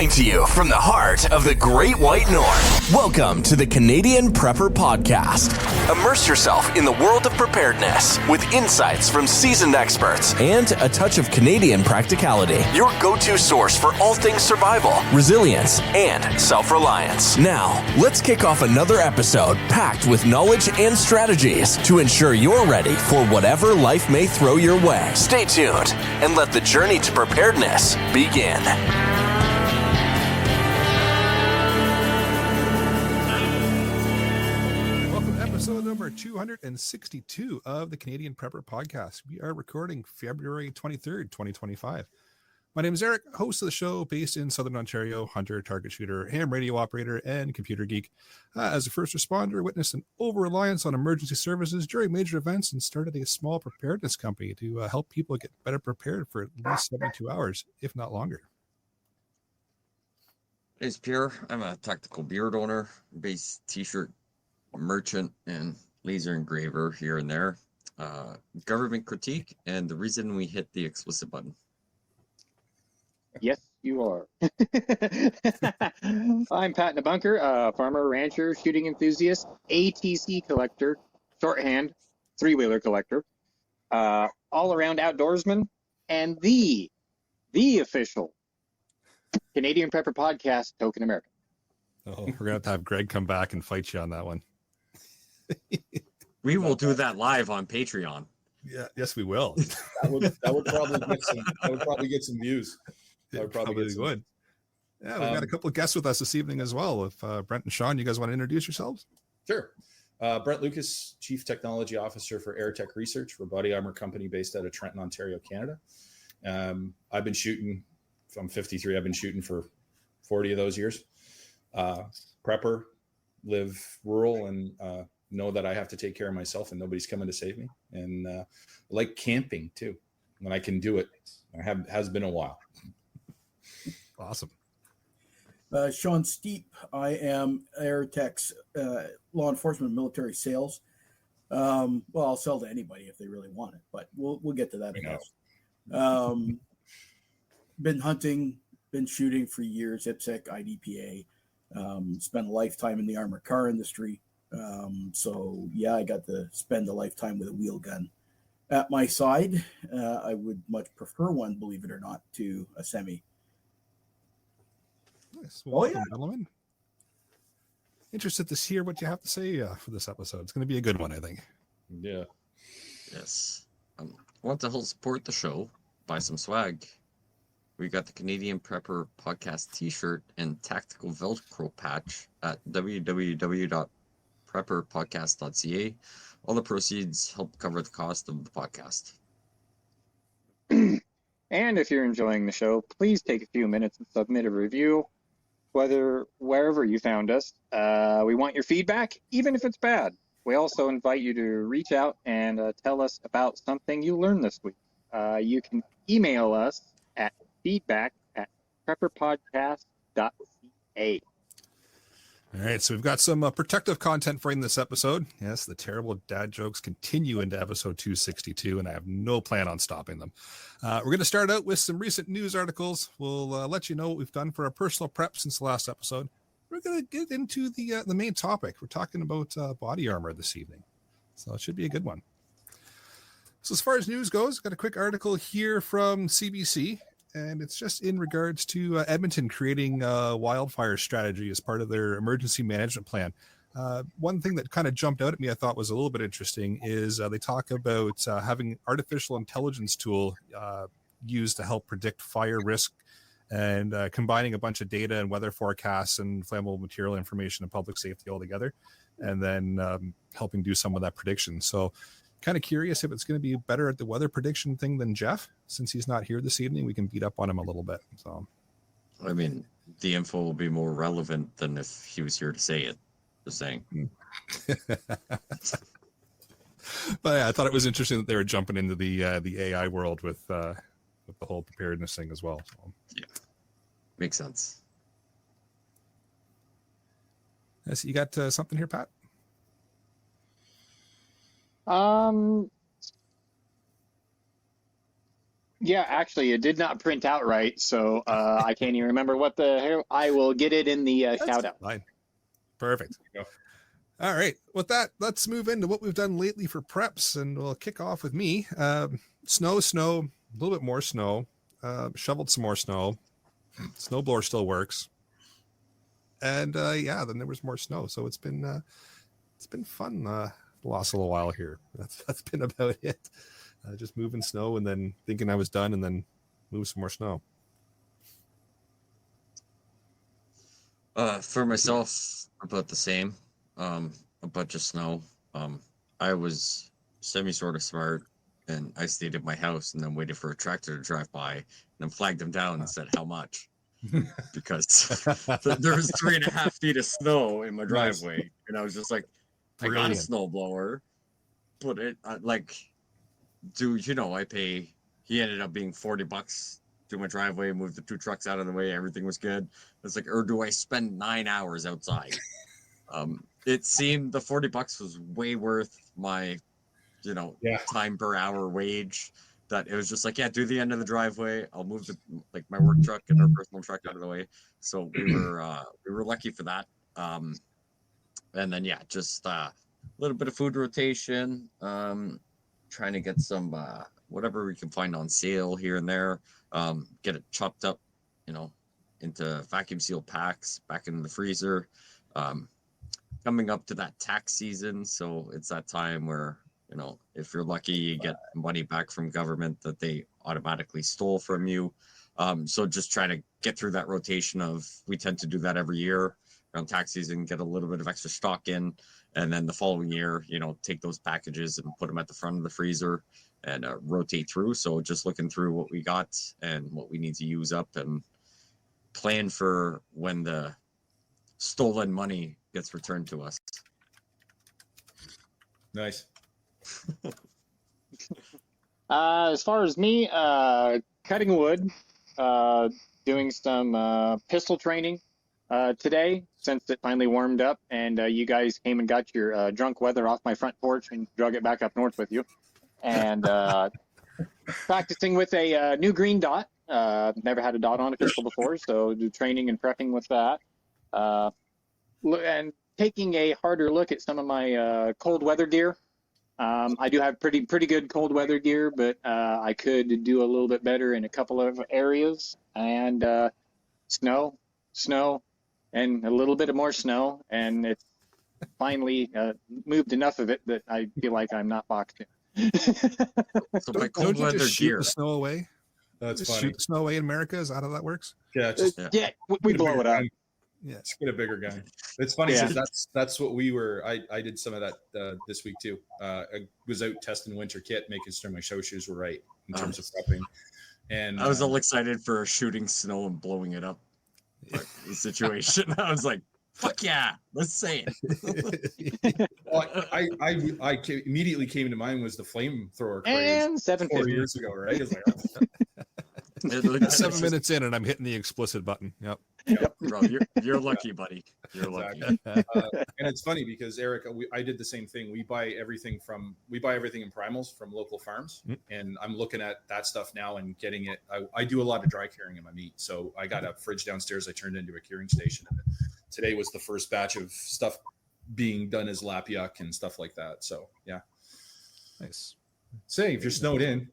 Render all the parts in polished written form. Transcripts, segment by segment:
Coming to you from the heart of the Great White North. Welcome to the Canadian Prepper Podcast. Immerse yourself in the world of preparedness with insights from seasoned experts and a touch of Canadian practicality. Your go-to source for all things survival, resilience, and self-reliance. Now, let's kick off another episode packed with knowledge and strategies to ensure you're ready for whatever life may throw your way. Stay tuned and let the journey to preparedness begin. Welcome to episode number 262 of the Canadian Prepper Podcast. We are recording February 23rd, 2025. My name is Eric, host of the show based in Southern Ontario, hunter, target shooter, ham radio operator, and computer geek. As a first responder, witnessed an over-reliance on emergency services during major events and started a small preparedness company to help people get better prepared for at least 72 hours, if not longer. It's Pierre. I'm a tactical beard owner, base t-shirt merchant, and laser engraver here and there. Government critique, and the reason we hit the explicit button. Yes, you are. I'm Pat in a bunker, farmer, rancher, shooting enthusiast, ATC collector, shorthand, three-wheeler collector, all-around outdoorsman, and the official Canadian Prepper Podcast, Token American. Oh, we're going to have Greg come back and fight you on that one. We will do that live on Patreon. Yeah, yes, we will. That would probably get some views. Yeah, probably would. Yeah, we've got a couple of guests with us this evening as well. If Brent and Sean, you guys want to introduce yourselves? Sure. Brent Lucas, Chief Technology Officer for Aratech Research. We're a Body Armour Company based out of Trenton, Ontario, Canada. I've been shooting, I'm 53, I've been shooting for 40 of those years. Prepper, live rural, and know that I have to take care of myself and nobody's coming to save me. And I like camping too, when I can do it. Has been a while. Awesome. Sean Steep. I am Aratech's law enforcement military sales. Well, I'll sell to anybody if they really want it, but we'll get to that. I guess. Been hunting, been shooting for years. IPSC, IDPA. Spent a lifetime in the armored car industry. So yeah, I got to spend a lifetime with a wheel gun at my side. I would much prefer one, believe it or not, to a semi. Nice. Well, welcome, gentlemen. Interested to hear what you have to say for this episode. It's going to be a good one, I think. Yeah. Yes. Want to help support the show? Buy some swag. We got the Canadian Prepper Podcast t-shirt and tactical Velcro patch at www.prepperpodcast.ca. All the proceeds help cover the cost of the podcast. And if you're enjoying the show, please take a few minutes and submit a review, wherever you found us. We want your feedback, even if it's bad. We also invite you to reach out and tell us about something you learned this week. You can email us at feedback@prepperpodcast.ca. All right, so we've got some protective content for you in this episode. Yes, the terrible dad jokes continue into episode 262, and I have no plan on stopping them. We're going to start out with some recent news articles. We'll let you know what we've done for our personal prep since the last episode. We're going to get into the main topic. We're talking about body armor this evening, so it should be a good one. So as far as news goes, got a quick article here from CBC. And it's just in regards to Edmonton creating a wildfire strategy as part of their emergency management plan. One thing that kind of jumped out at me, I thought was a little bit interesting, is they talk about having artificial intelligence tool used to help predict fire risk and combining a bunch of data and weather forecasts and flammable material information and public safety all together, and then helping do some of that prediction. So kind of curious if it's going to be better at the weather prediction thing than Jeff. Since he's not here this evening, we can beat up on him a little bit. So, I mean, the info will be more relevant than if he was here to say it. Just saying. But yeah, I thought it was interesting that they were jumping into the AI world with the whole preparedness thing as well. So. Yeah, makes sense. So you got something here, Pat? Yeah, actually, it did not print out right, so I can't even remember what the hell. I will get it in the shout out. Fine. Perfect. There you All right. With that, let's move into what we've done lately for preps, and we'll kick off with me. Snow, a little bit more snow. Shoveled some more snow. Snowblower still works. And then there was more snow, so it's been fun. The last little while here. That's been about it. Just moving snow and then thinking I was done, and then move some more snow. For myself, about the same. A bunch of snow. I was sort of smart, and I stayed at my house and then waited for a tractor to drive by, and then flagged him down and said how much, because there was 3.5 feet of snow in my driveway, and I was just like, Brilliant. I got a snowblower, but it I pay. He ended up being $40 to my driveway, moved the 2 trucks out of the way, everything was good. It's like, or do I spend 9 hours outside? It seemed the $40 was way worth my, time per hour wage. That it was just like, do the end of the driveway. I'll move my work truck and our personal truck out of the way. So we were lucky for that. And then just a little bit of food rotation. Trying to get some whatever we can find on sale here and there. Get it chopped up, into vacuum seal packs back in the freezer. Coming up to that tax season, so it's that time where, if you're lucky, you get money back from government that they automatically stole from you. So just trying to get through that rotation of, we tend to do that every year around tax season, get a little bit of extra stock in, and then the following year, take those packages and put them at the front of the freezer and rotate through. So just looking through what we got and what we need to use up, and plan for when the stolen money gets returned to us. Nice. As far as me, cutting wood, doing some pistol training today, since it finally warmed up, and you guys came and got your drunk weather off my front porch and drug it back up north with you. And practicing with a new green dot. Never had a dot on a pistol before, so do training and prepping with that. And taking a harder look at some of my cold weather gear. I do have pretty good cold weather gear, but I could do a little bit better in a couple of areas. And snow, and a little bit of more snow, and it's finally moved enough of it that I feel like I'm not boxed in. So my cold Don't you weather just shoot gear. the snow away? That's Just funny. shoot the snow away in America? Is that how that works? Yeah, just Yeah, we blow it up. Yeah. Just get a bigger gun. It's funny Yeah. because that's what we were. I did some of that this week too. I was out testing winter kit, making sure my show shoes were right in terms of prepping. And I was all excited for shooting snow and blowing it up. Like, the situation. I was like, fuck yeah, let's say it. well, I immediately came to mind was the flamethrower craze And 4 750. years ago, right? It's like, oh, 7 minutes in, and I'm hitting the explicit button. Yep. Bro, you're lucky, buddy. You're lucky. Exactly. And it's funny because Eric, I did the same thing. We buy everything in primals from local farms, and I'm looking at that stuff now and getting it. I do a lot of dry curing in my meat, so I got a fridge downstairs. I turned into a curing station, and today was the first batch of stuff being done as lapiuc and stuff like that. So yeah, Nice. say if you're snowed in,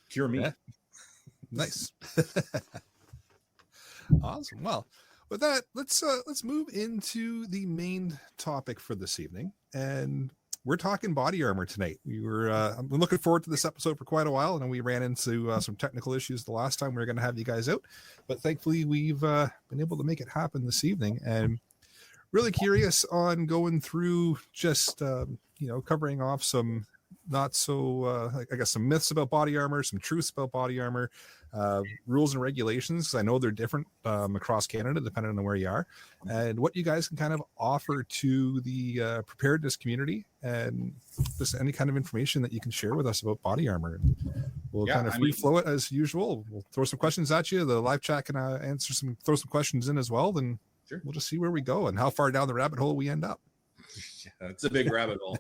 cure meat. Yeah. Nice. Awesome. Well, with that, let's move into the main topic for this evening, and we're talking body armor tonight. I've been looking forward to this episode for quite a while, and we ran into some technical issues the last time we were going to have you guys out, but thankfully we've been able to make it happen this evening, and really curious on going through just covering off some not so I guess some myths about body armor, some truths about body armor, rules and regulations, because I know they're different across Canada depending on where you are, and what you guys can kind of offer to the preparedness community, and just any kind of information that you can share with us about body armor. And we'll kind of free flow it as usual. We'll throw some questions at you. The live chat can throw some questions in as well. Then sure, we'll just see where we go and how far down the rabbit hole we end up. It's a big rabbit hole.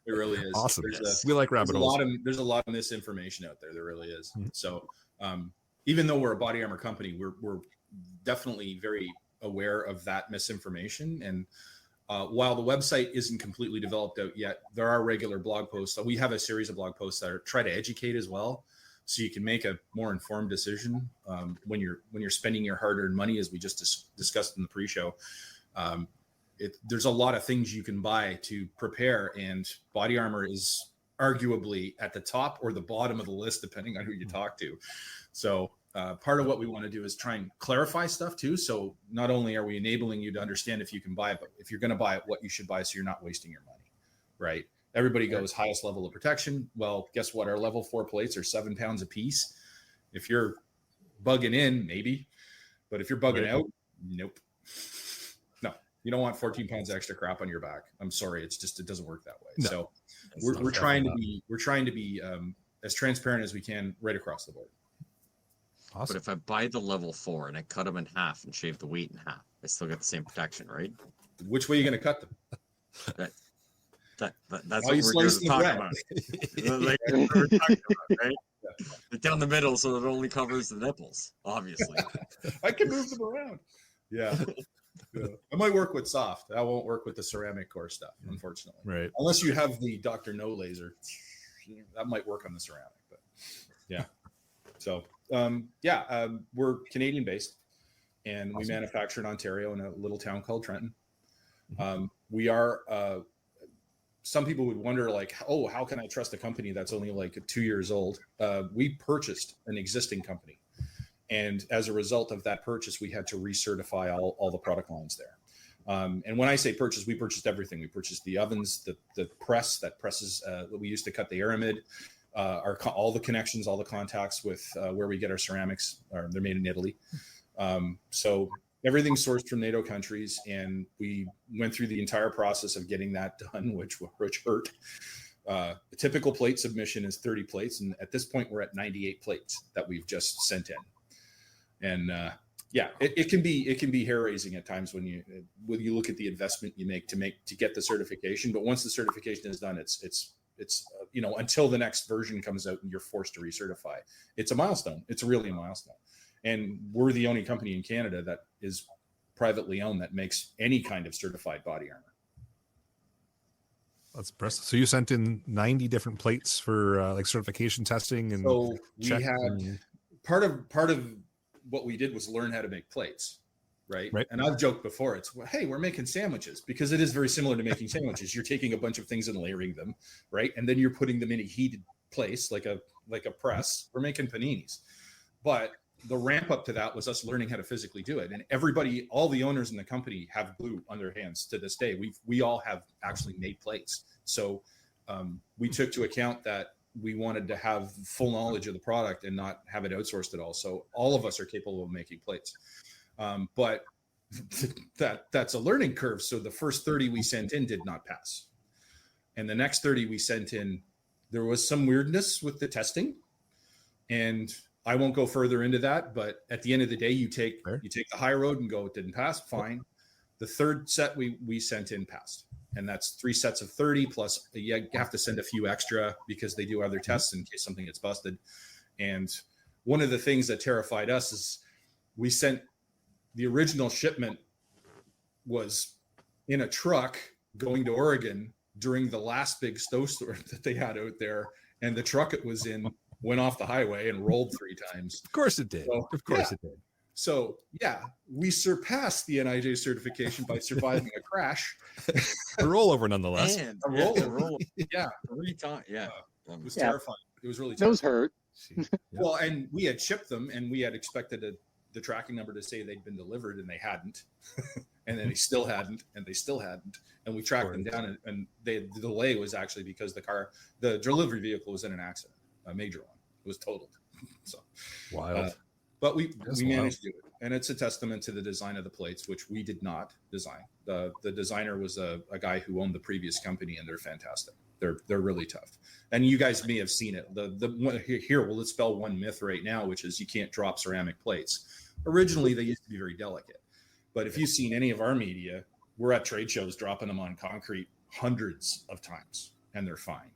It really is. Awesome. There's We like rabbit holes. There's a lot of misinformation out there. There really is. So even though we're a body armor company, we're definitely very aware of that misinformation. And while the website isn't completely developed out yet, there are regular blog posts. We have a series of blog posts that try to educate as well, so you can make a more informed decision when you're spending your hard-earned money, as we just discussed in the pre-show. There's a lot of things you can buy to prepare, and body armor is arguably at the top or the bottom of the list, depending on who you talk to. So part of what we want to do is try and clarify stuff too. So not only are we enabling you to understand if you can buy it, but if you're going to buy it, what you should buy, so you're not wasting your money, right? Everybody goes highest level of protection. Well, guess what? Our level 4 plates are 7 pounds a piece. If you're bugging in, maybe, but if you're bugging out, nope. No, you don't want 14 pounds extra crap on your back. I'm sorry. It doesn't work that way. No, so we're trying to be as transparent as we can right across the board. Awesome. But if I buy the level 4 and I cut them in half and shave the weight in half, I still get the same protection, right? Which way are you going to cut them? That's what we're going to talk about. Like we're talking about, right? Yeah. Down the middle, so it only covers the nipples, obviously. I can move them around. Yeah. I might work with soft. I won't work with the ceramic core stuff, unfortunately. Right. Unless you have the Dr. No laser. That might work on the ceramic, but yeah. So we're Canadian based, and we manufacture in Ontario in a little town called Trenton. We are some people would wonder, like, oh, how can I trust a company that's only like 2 years old? We purchased an existing company, and as a result of that purchase, we had to recertify all the product lines there. And when I say purchase, we purchased everything. We purchased the ovens, the press that presses that we used to cut the aramid, all the connections, all the contacts with where we get our ceramics. They're made in Italy. So everything's sourced from NATO countries, and we went through the entire process of getting that done, which hurt. The typical plate submission is 30 plates, and at this point, we're at 98 plates that we've just sent in. And it can be hair raising at times when you look at the investment you make to get the certification. But once the certification is done, it's until the next version comes out and you're forced to recertify. It's a milestone. It's really a milestone. And we're the only company in Canada that is privately owned that makes any kind of certified body armor. That's impressive. So you sent in 90 different plates for like certification testing, and so we had part of what we did was learn how to make plates, right? And I've joked before, it's, hey, we're making sandwiches, because it is very similar to making sandwiches. You're taking a bunch of things and layering them, right? And then you're putting them in a heated place like a press. We're making paninis. But the ramp up to that was us learning how to physically do it. And everybody, all the owners in the company have glue on their hands to this day. We all have actually made plates. So we took to account that we wanted to have full knowledge of the product and not have it outsourced at all. So all of us are capable of making plates. But that's a learning curve. So the first 30 we sent in did not pass. And the next 30 we sent in, there was some weirdness with the testing. And I won't go further into that, but at the end of the day, you take the high road and go, it didn't pass, fine. The third set we sent in passed. And that's 3 sets of 30, plus you have to send a few extra because they do other tests in case something gets busted. And one of the things that terrified us is we sent the original shipment was in a truck going to Oregon during the last big snowstorm that they had out there. And the truck it was in went off the highway and rolled 3 times. Of course it did. So, of course it did. So we surpassed the NIJ certification by surviving a crash. A rollover nonetheless. And a rollover. Yeah. 3 times. Yeah. It was terrifying. It was really terrifying. Those hurt. Well, and we had shipped them, and we had expected the tracking number to say they'd been delivered, and they hadn't. And then they still hadn't, and they still hadn't. And we tracked them down, and the delay was actually because the delivery vehicle was in an accident, a major one. It was totaled. So wild. But we managed to do it, and it's a testament to the design of the plates, which we did not design. The designer was a guy who owned the previous company, and they're fantastic. They're really tough, and you guys may have seen it. We'll dispel one myth right now, which is you can't drop ceramic plates. Originally, they used to be very delicate, but if you've seen any of our media, we're at trade shows dropping them on concrete hundreds of times and they're fine,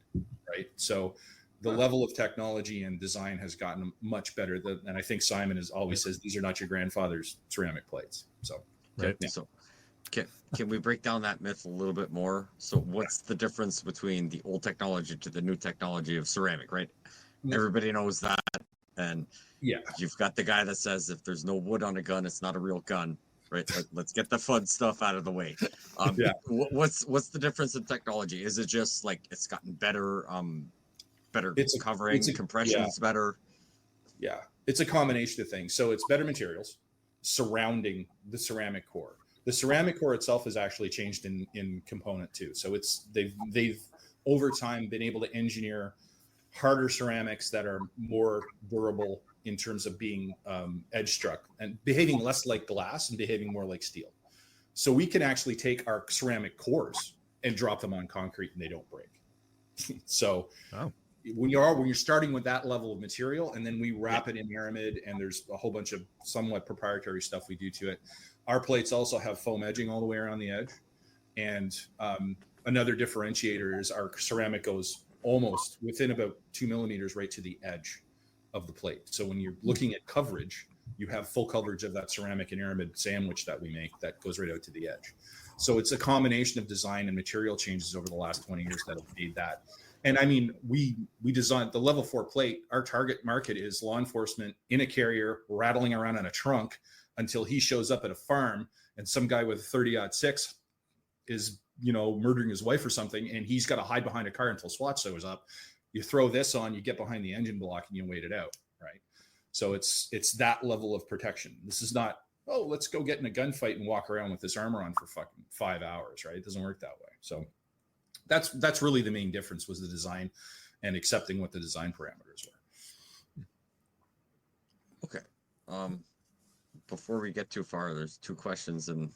right? So the level of technology and design has gotten much better. And I think Simon always says, these are not your grandfather's ceramic plates. So, Right. Yeah. So can we break down that myth a little bit more? So what's the difference between the old technology to the new technology of ceramic, right? Everybody knows that. And Yeah. you've got the guy that says if there's no wood on a gun, it's not a real gun, right? Let's get the fun stuff out of the way. Yeah. What's the difference in technology? Is it just like it's gotten better, better covering, compression is better? Yeah, it's a combination of things. So it's better materials surrounding the ceramic core. The ceramic core itself has actually changed in component too. So they've over time been able to engineer harder ceramics that are more durable in terms of being edge struck and behaving less like glass and behaving more like steel. So we can actually take our ceramic cores and drop them on concrete and they don't break. So when you're starting with that level of material, and then we wrap it in aramid, and there's a whole bunch of somewhat proprietary stuff we do to it. Our plates also have foam edging all the way around the edge. And another differentiator is our ceramic goes almost within about 2 millimeters right to the edge of the plate. So when you're looking at coverage, you have full coverage of that ceramic and aramid sandwich that we make that goes right out to the edge. So it's a combination of design and material changes over the last 20 years that have made that. And I mean, we designed the level 4 plate. Our target market is law enforcement in a carrier, rattling around in a trunk until he shows up at a farm and some guy with a 30-06 is, murdering his wife or something. And he's got to hide behind a car until SWAT shows up. You throw this on, you get behind the engine block and you wait it out. Right. So it's that level of protection. This is not, let's go get in a gunfight and walk around with this armor on for fucking 5 hours. Right. It doesn't work that way. So that's really the main difference, was the design and accepting what the design parameters were. Okay. Before we get too far, there's 2 questions in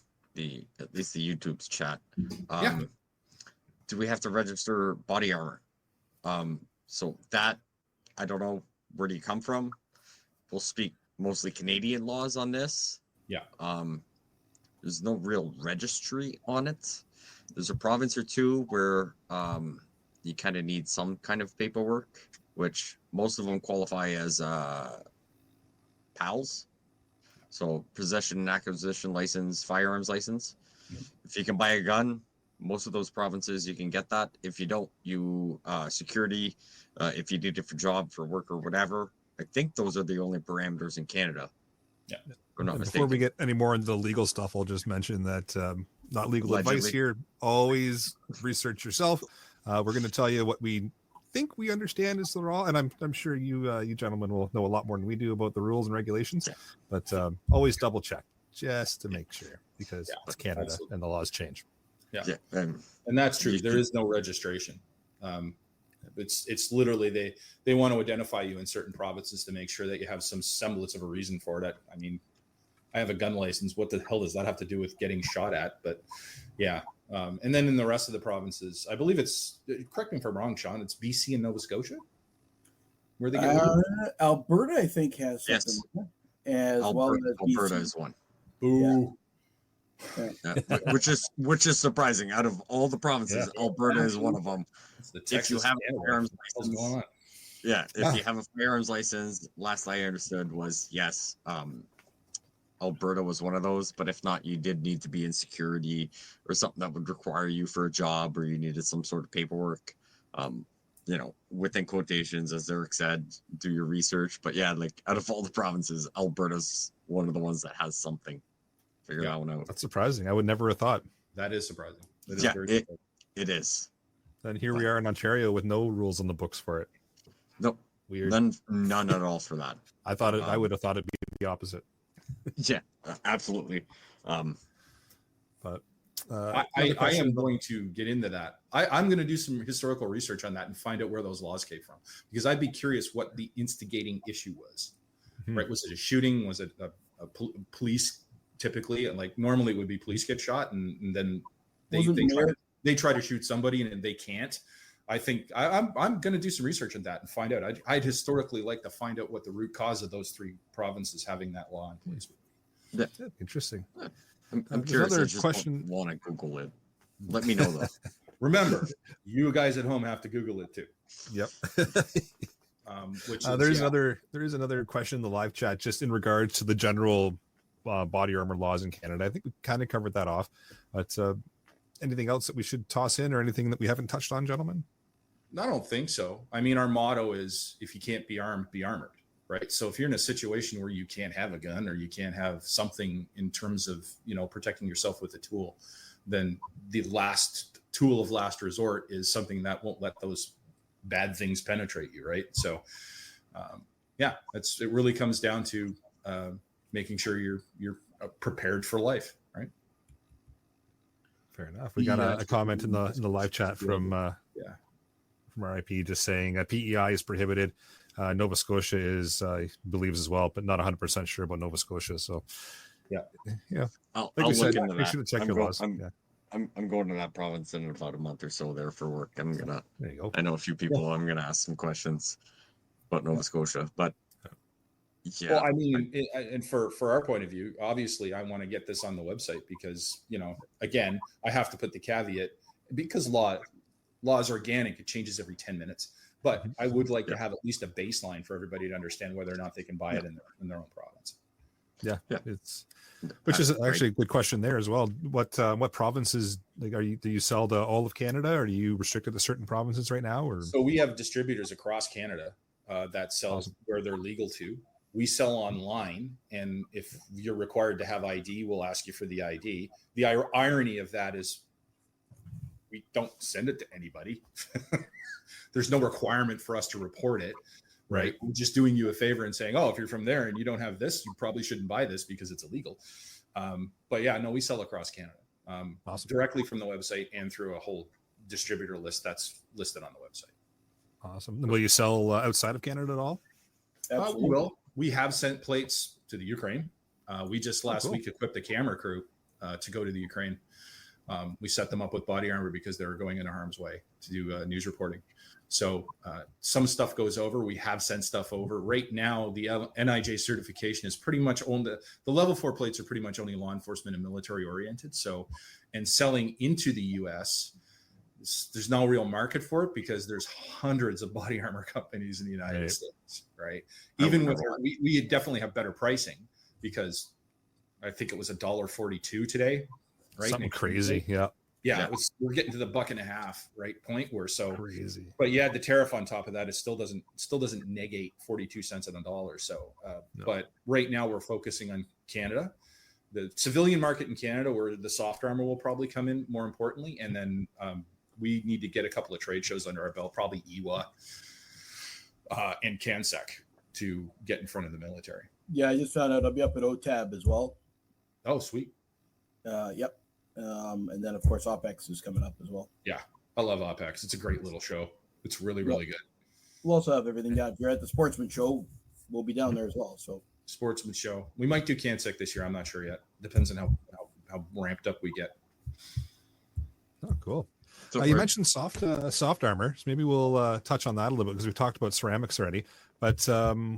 at least the YouTube's chat. Do we have to register body armor? So that, I don't know, where do you come from? We'll speak mostly Canadian laws on this. Yeah. There's no real registry on it. There's a province or two where you kind of need some kind of paperwork, which most of them qualify as PALs. So possession and acquisition license, firearms license. If you can buy a gun, most of those provinces you can get that. If you don't, you security. If you do different job for work or whatever, I think those are the only parameters in Canada. Yeah. Before we get any more into the legal stuff, I'll just mention that not legal advice here. Always research yourself. We're going to tell you what we think we understand is the law, and I'm sure you gentlemen will know a lot more than we do about the rules and regulations. But always double check just to make sure, because it's Canada. Absolutely. And the laws change. Yeah. And that's true. There is no registration. It's literally they want to identify you in certain provinces to make sure that you have some semblance of a reason for it. I mean, I have a gun license. What the hell does that have to do with getting shot at? But yeah. And then in the rest of the provinces, I believe it's, correct me if I'm wrong, Sean, it's BC and Nova Scotia where they get Alberta, I think, has something. Yes. As well as Alberta BC. is one. Ooh. Yeah. Which is surprising. Out of all the provinces, Alberta is one of them. If you have a firearms license, if you have a firearms license, last I understood was yes, Alberta was one of those. But if not, you did need to be in security or something that would require you for a job, or you needed some sort of paperwork. Within quotations, as Eric said, do your research. But yeah, like out of all the provinces, Alberta's one of the ones that has something. Figure that one out. That's surprising. I would never have thought. That is surprising. It is. Then here we are in Ontario with no rules on the books for it. Nope. Weird. None at all for that. I would have thought it'd be the opposite. Yeah, absolutely. But I am going to get into that. I'm going to do some historical research on that and find out where those laws came from, because I'd be curious what the instigating issue was. Right? Was it a shooting? Was it a police? Typically, like normally it would be police get shot and then they try to shoot somebody and they can't. I think I'm going to do some research on that and find out. I'd historically like to find out what the root cause of those 3 provinces having that law in place would be. Interesting. I'm curious. I just don't want to Google it. Let me know though. remember, you guys at home have to Google it too. Yep. Which there is another question in the live chat just in regards to the general body armor laws in Canada. I think we kind of covered that off, but anything else that we should toss in or anything that we haven't touched on, gentlemen? I don't think so. I mean, our motto is, if you can't be armed, be armored, right? So if you're in a situation where you can't have a gun or you can't have something in terms of, protecting yourself with a tool, then the last tool of last resort is something that won't let those bad things penetrate you, right? So it really comes down to making sure you're prepared for life, right? Fair enough. We got a comment in the live chat from our IP just saying PEI is prohibited. Nova Scotia is believes as well, but not 100% sure about Nova Scotia. So yeah. I'll look into that. Make sure to check your laws. I'm going to that province in about a month or so there for work. There you go. I know a few people. I'm gonna ask some questions about Nova Scotia, but yeah. Well, I mean, and for our point of view, obviously, I want to get this on the website because again, I have to put the caveat because law is organic; it changes every 10 minutes. But I would like to have at least a baseline for everybody to understand whether or not they can buy it in their own province. Yeah. Which is actually a good question there as well. What provinces do you sell to all of Canada, or are you restricted to certain provinces right now? Or so we have distributors across Canada that sell where they're legal to. We sell online, and if you're required to have ID, we'll ask you for the ID. The irony of that is we don't send it to anybody. There's no requirement for us to report it. Right. We're just doing you a favor and saying, if you're from there and you don't have this, you probably shouldn't buy this because it's illegal. But we sell across Canada directly from the website and through a whole distributor list that's listed on the website. Awesome. Will you sell outside of Canada at all? We will. We have sent plates to the Ukraine. We just last week equipped a camera crew to go to the Ukraine. We set them up with Body Armour because they were going into harm's way to do news reporting. So some stuff goes over. We have sent stuff over. Right now, the NIJ certification is pretty much only the level 4 plates are pretty much only law enforcement and military oriented. So, and selling into the U.S., there's no real market for it because there's hundreds of body armor companies in the United States, right? Even with we definitely have better pricing because I think it was $1.42 today, right? Something crazy, Yeah, we're getting to the $1.50 right point where crazy. But the tariff on top of that, it still doesn't negate 42 cents on a dollar. So, but right now we're focusing on Canada, the civilian market in Canada, where the soft armor will probably come in more importantly, and then we need to get a couple of trade shows under our belt, probably EWA and CanSec to get in front of the military. Yeah, I just found out I'll be up at OTAB as well. Oh, sweet. Yep. And then, of course, OPEX is coming up as well. Yeah, I love OPEX. It's a great little show. It's really, really good. We'll also have everything down. If you're at the Sportsman Show, we'll be down there as well. So Sportsman Show. We might do CanSec this year. I'm not sure yet. Depends on how ramped up we get. Oh, cool. You mentioned soft armor. So maybe we'll touch on that a little bit because we've talked about ceramics already. But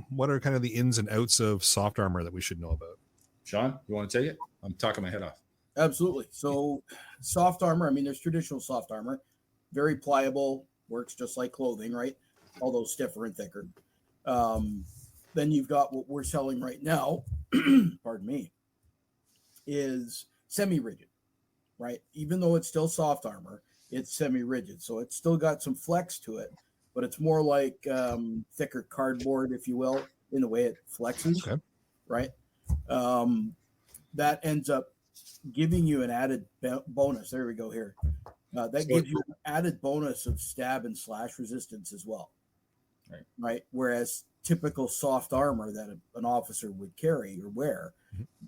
what are kind of the ins and outs of soft armor that we should know about? Sean, you want to take it? I'm talking my head off. Absolutely. So soft armor, I mean, there's traditional soft armor, very pliable, works just like clothing, right? Although stiffer and thicker. Then you've got what we're selling right now, pardon me, is semi-rigid, right? Even though it's still soft armor, it's semi-rigid. So it's still got some flex to it, but it's more like thicker cardboard, if you will, in the way it flexes, right? That ends up giving you an added bonus. There we go here. That gives you an added bonus of stab and slash resistance as well. Right. Whereas typical soft armor that an officer would carry or wear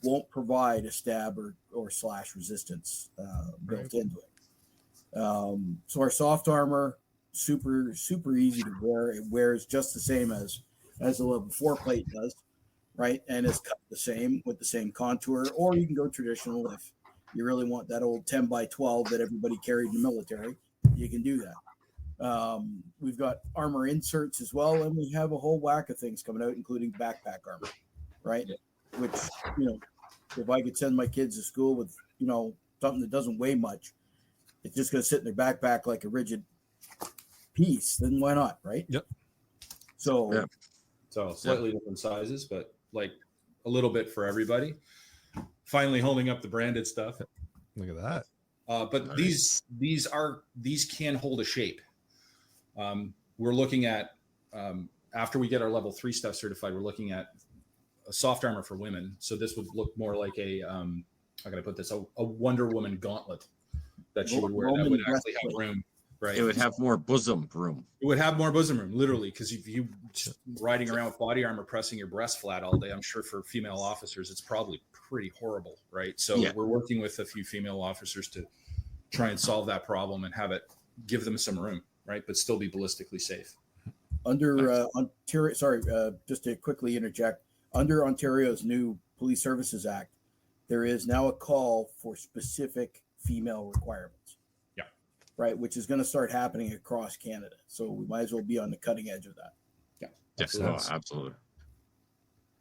won't provide a stab or slash resistance built into it. So our soft armor, super easy to wear. It wears just the same as the level 4 plate does. Right, and it's cut the same with the same contour, or you can go traditional if you really want that old 10 by 12 that everybody carried in the military. You can do that. We've got armor inserts as well, and we have a whole whack of things coming out, including backpack armor, right? Which, if I could send my kids to school with, something that doesn't weigh much, it's just going to sit in their backpack like a rigid piece, then why not, right? Yep. So, Yeah. So slightly different sizes, but like a little bit for everybody. Finally holding up the branded stuff. Look at that. But Nice. these can hold a shape. We're looking at after we get our level 3 stuff certified, we're looking at a soft armor for women. So this would look more like a how can I put this? A Wonder Woman gauntlet that she would wear that would actually have room. Right. It would have more bosom room. It would have more bosom room, literally, because if you just riding around with body armor, pressing your breast flat all day, I'm sure for female officers, it's probably pretty horrible, right? So we're working with a few female officers to try and solve that problem and have it give them some room, right? But still be ballistically safe. Under Ontario, sorry, just to quickly interject, under Ontario's new Police Services Act, there is now a call for specific female requirements. Right, which is going to start happening across Canada. So we might as well be on the cutting edge of that. Yeah, Absolutely.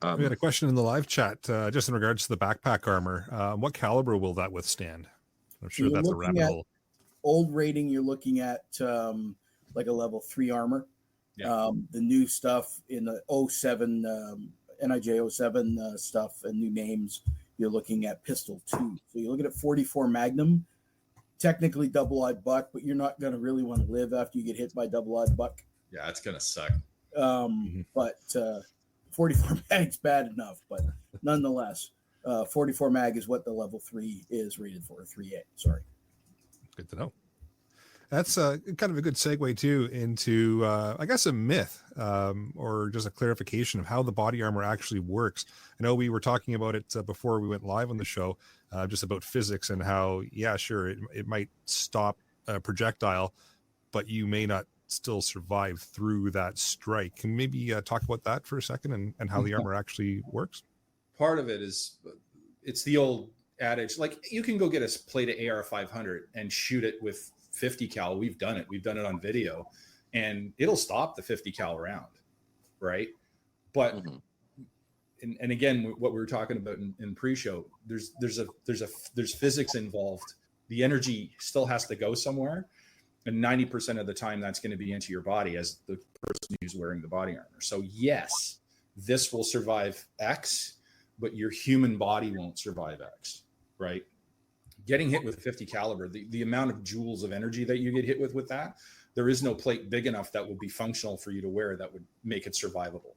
We had a question in the live chat just in regards to the backpack armor. What caliber will that withstand? I'm sure that's a rabbit hole. Old rating, you're looking at like a level 3 armor. Yeah. The new stuff in the 07, NIJ 07 stuff and new names, you're looking at pistol 2. So you're looking at 44 Magnum. Technically double-eyed buck, but you're not going to really want to live after you get hit by double-eyed buck. Yeah, it's going to suck. But 44 mag's bad enough, but nonetheless, 44 mag is what the level 3 is rated for, 3A. Sorry. Good to know. That's kind of a good segue too into, I guess, a myth or just a clarification of how the body armor actually works. I know we were talking about it before we went live on the show, just about physics and how, yeah, sure, it might stop a projectile, but you may not still survive through that strike. Can you maybe talk about that for a second and how the armor actually works? Part of it is, it's the old adage, like you can go get a plate of AR 500 and shoot it with 50 cal. We've done it on video, and it'll stop the 50 cal round, right? But and again, what we were talking about in pre-show, there's physics involved. The energy still has to go somewhere, and 90% of the time that's going to be into your body as the person who's wearing the body armor. So yes, this will survive X, but your human body won't survive X, right? Getting hit with 50 caliber, the amount of joules of energy that you get hit with that, there is no plate big enough that would be functional for you to wear that would make it survivable.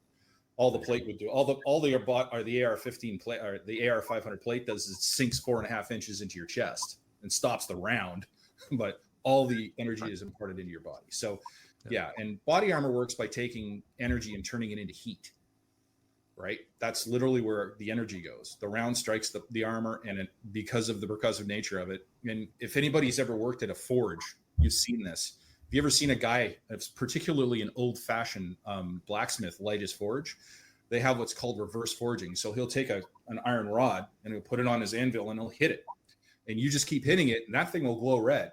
All the plate would do, all the AR-15 plate or the AR-500 plate does is it sinks 4.5 inches into your chest and stops the round, but all the energy is imparted into your body. So yeah, and body armor works by taking energy and turning it into heat. Right? That's literally where the energy goes. The round strikes the armor, and because of the percussive nature of it. And if anybody's ever worked at a forge, you've seen this. Have you ever seen a guy that's particularly an old-fashioned blacksmith light his forge? They have what's called reverse forging. So he'll take an iron rod and he'll put it on his anvil and he'll hit it. And you just keep hitting it, and that thing will glow red.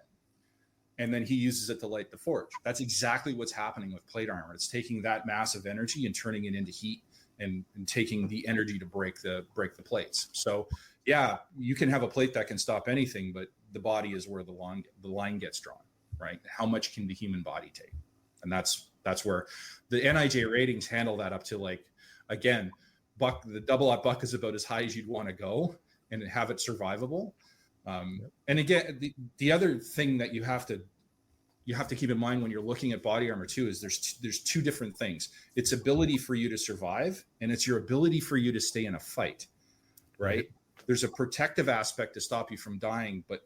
And then he uses it to light the forge. That's exactly what's happening with plate armor. It's taking that massive energy and turning it into heat. And taking the energy to break the plates. So yeah, you can have a plate that can stop anything, but the body is where the line gets drawn, right? How much can the human body take? And that's where the NIJ ratings handle that up to, like, again, the double-aught buck is about as high as you'd want to go and have it survivable. And again, the other thing that you have to keep in mind when you're looking at body armor too is there's two different things. It's ability for you to survive, and it's your ability for you to stay in a fight, right? There's a protective aspect to stop you from dying, but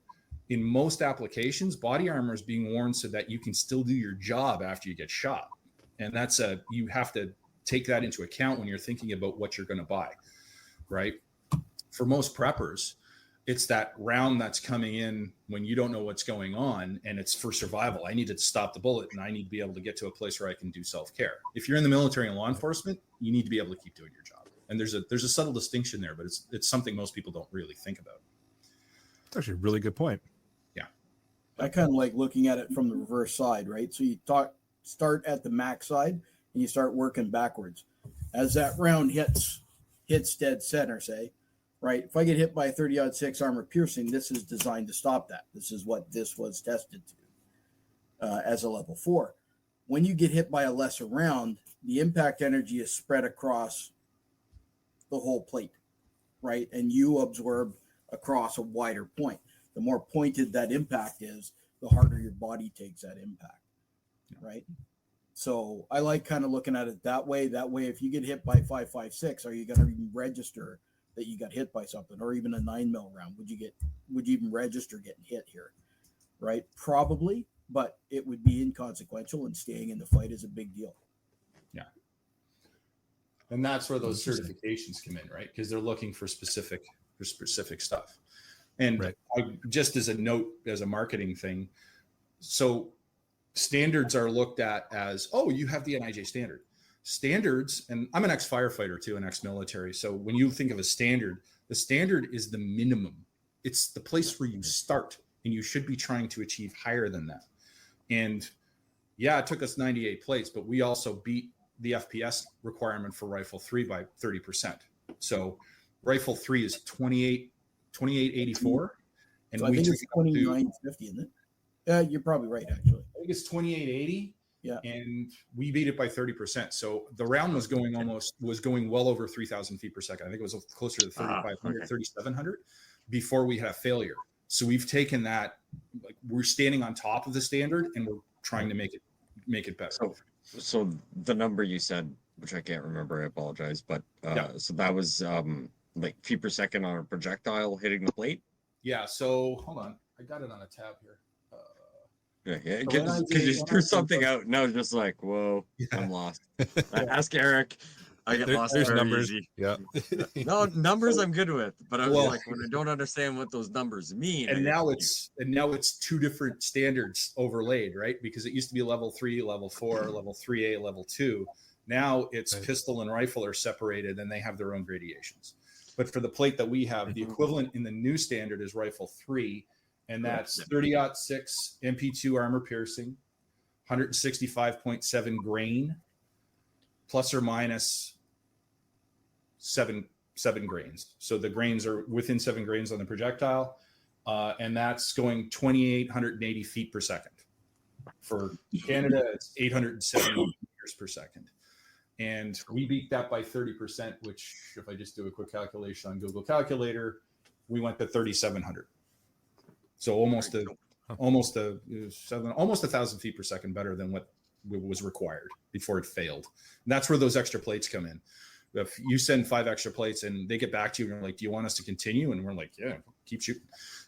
in most applications, body armor is being worn so that you can still do your job after you get shot. And you have to take that into account when you're thinking about what you're going to buy, right? For most preppers, it's that round that's coming in when you don't know what's going on, and it's for survival. I need to stop the bullet, and I need to be able to get to a place where I can do self-care. If you're in the military and law enforcement, you need to be able to keep doing your job. And there's a subtle distinction there, but it's something most people don't really think about. That's actually a really good point. Yeah. I kind of like looking at it from the reverse side, right? So you start at the max side and you start working backwards. As that round hits dead center, say, right? If I get hit by a 30-06 armor piercing, this is designed to stop that. This is what this was tested to as a level 4. When you get hit by a lesser round, the impact energy is spread across the whole plate, right? And you absorb across a wider point. The more pointed that impact is, the harder your body takes that impact, right? So I like kind of looking at it that way. That way, if you get hit by 5.56, are you going to even register that you got hit by something, or even a 9mm round? Would you even register getting hit here, right? Probably, but it would be inconsequential, and staying in the fight is a big deal. Yeah. And that's where those certifications come in, right? Because they're looking for specific stuff. And just as a note, as a marketing thing, so standards are looked at as, oh, you have the NIJ standard. Standards, and I'm an ex-firefighter too, an ex-military. So when you think of a standard, the standard is the minimum. It's the place where you start, and you should be trying to achieve higher than that. And yeah, it took us 98 plates, but we also beat the FPS requirement for Rifle 3 by 30%. So Rifle 3 is 2884, and so I think it's 2950, isn't it? You're probably right, actually. I think it's 2880. Yeah, and we beat it by 30%. So the round was going well over 3,000 feet per second. I think it was closer to 3,500, 3,700 before we had a failure. So we've taken that, like, we're standing on top of the standard, and we're trying to make it better. So the number you said, which I can't remember, I apologize, but so that was like feet per second on a projectile hitting the plate. Yeah. So hold on, I got it on a tab here. Yeah, could you screw something out? No, just like, whoa, I'm lost. Ask Eric. I get lost. There's very numbers. Easy. Yeah. No, numbers I'm good with, but I'm like, when I don't understand what those numbers mean. And now it's two different standards overlaid, right? Because it used to be level 3, level 4, level 3A, level 2. Now it's pistol and rifle are separated, and they have their own gradations. But for the plate that we have, the equivalent in the new standard is Rifle 3. And that's 30-06 MP2 armor piercing, 165.7 grain, plus or minus seven grains. So the grains are within 7 grains on the projectile, and that's going 2,880 feet per second. For Canada, it's 870 meters per second. And we beat that by 30%, which, if I just do a quick calculation on Google Calculator, we went to 3,700. So almost 1,000 feet per second better than what was required before it failed. And that's where those extra plates come in. If you send 5 extra plates and they get back to you and they're like, do you want us to continue? And we're like, yeah, keep shooting.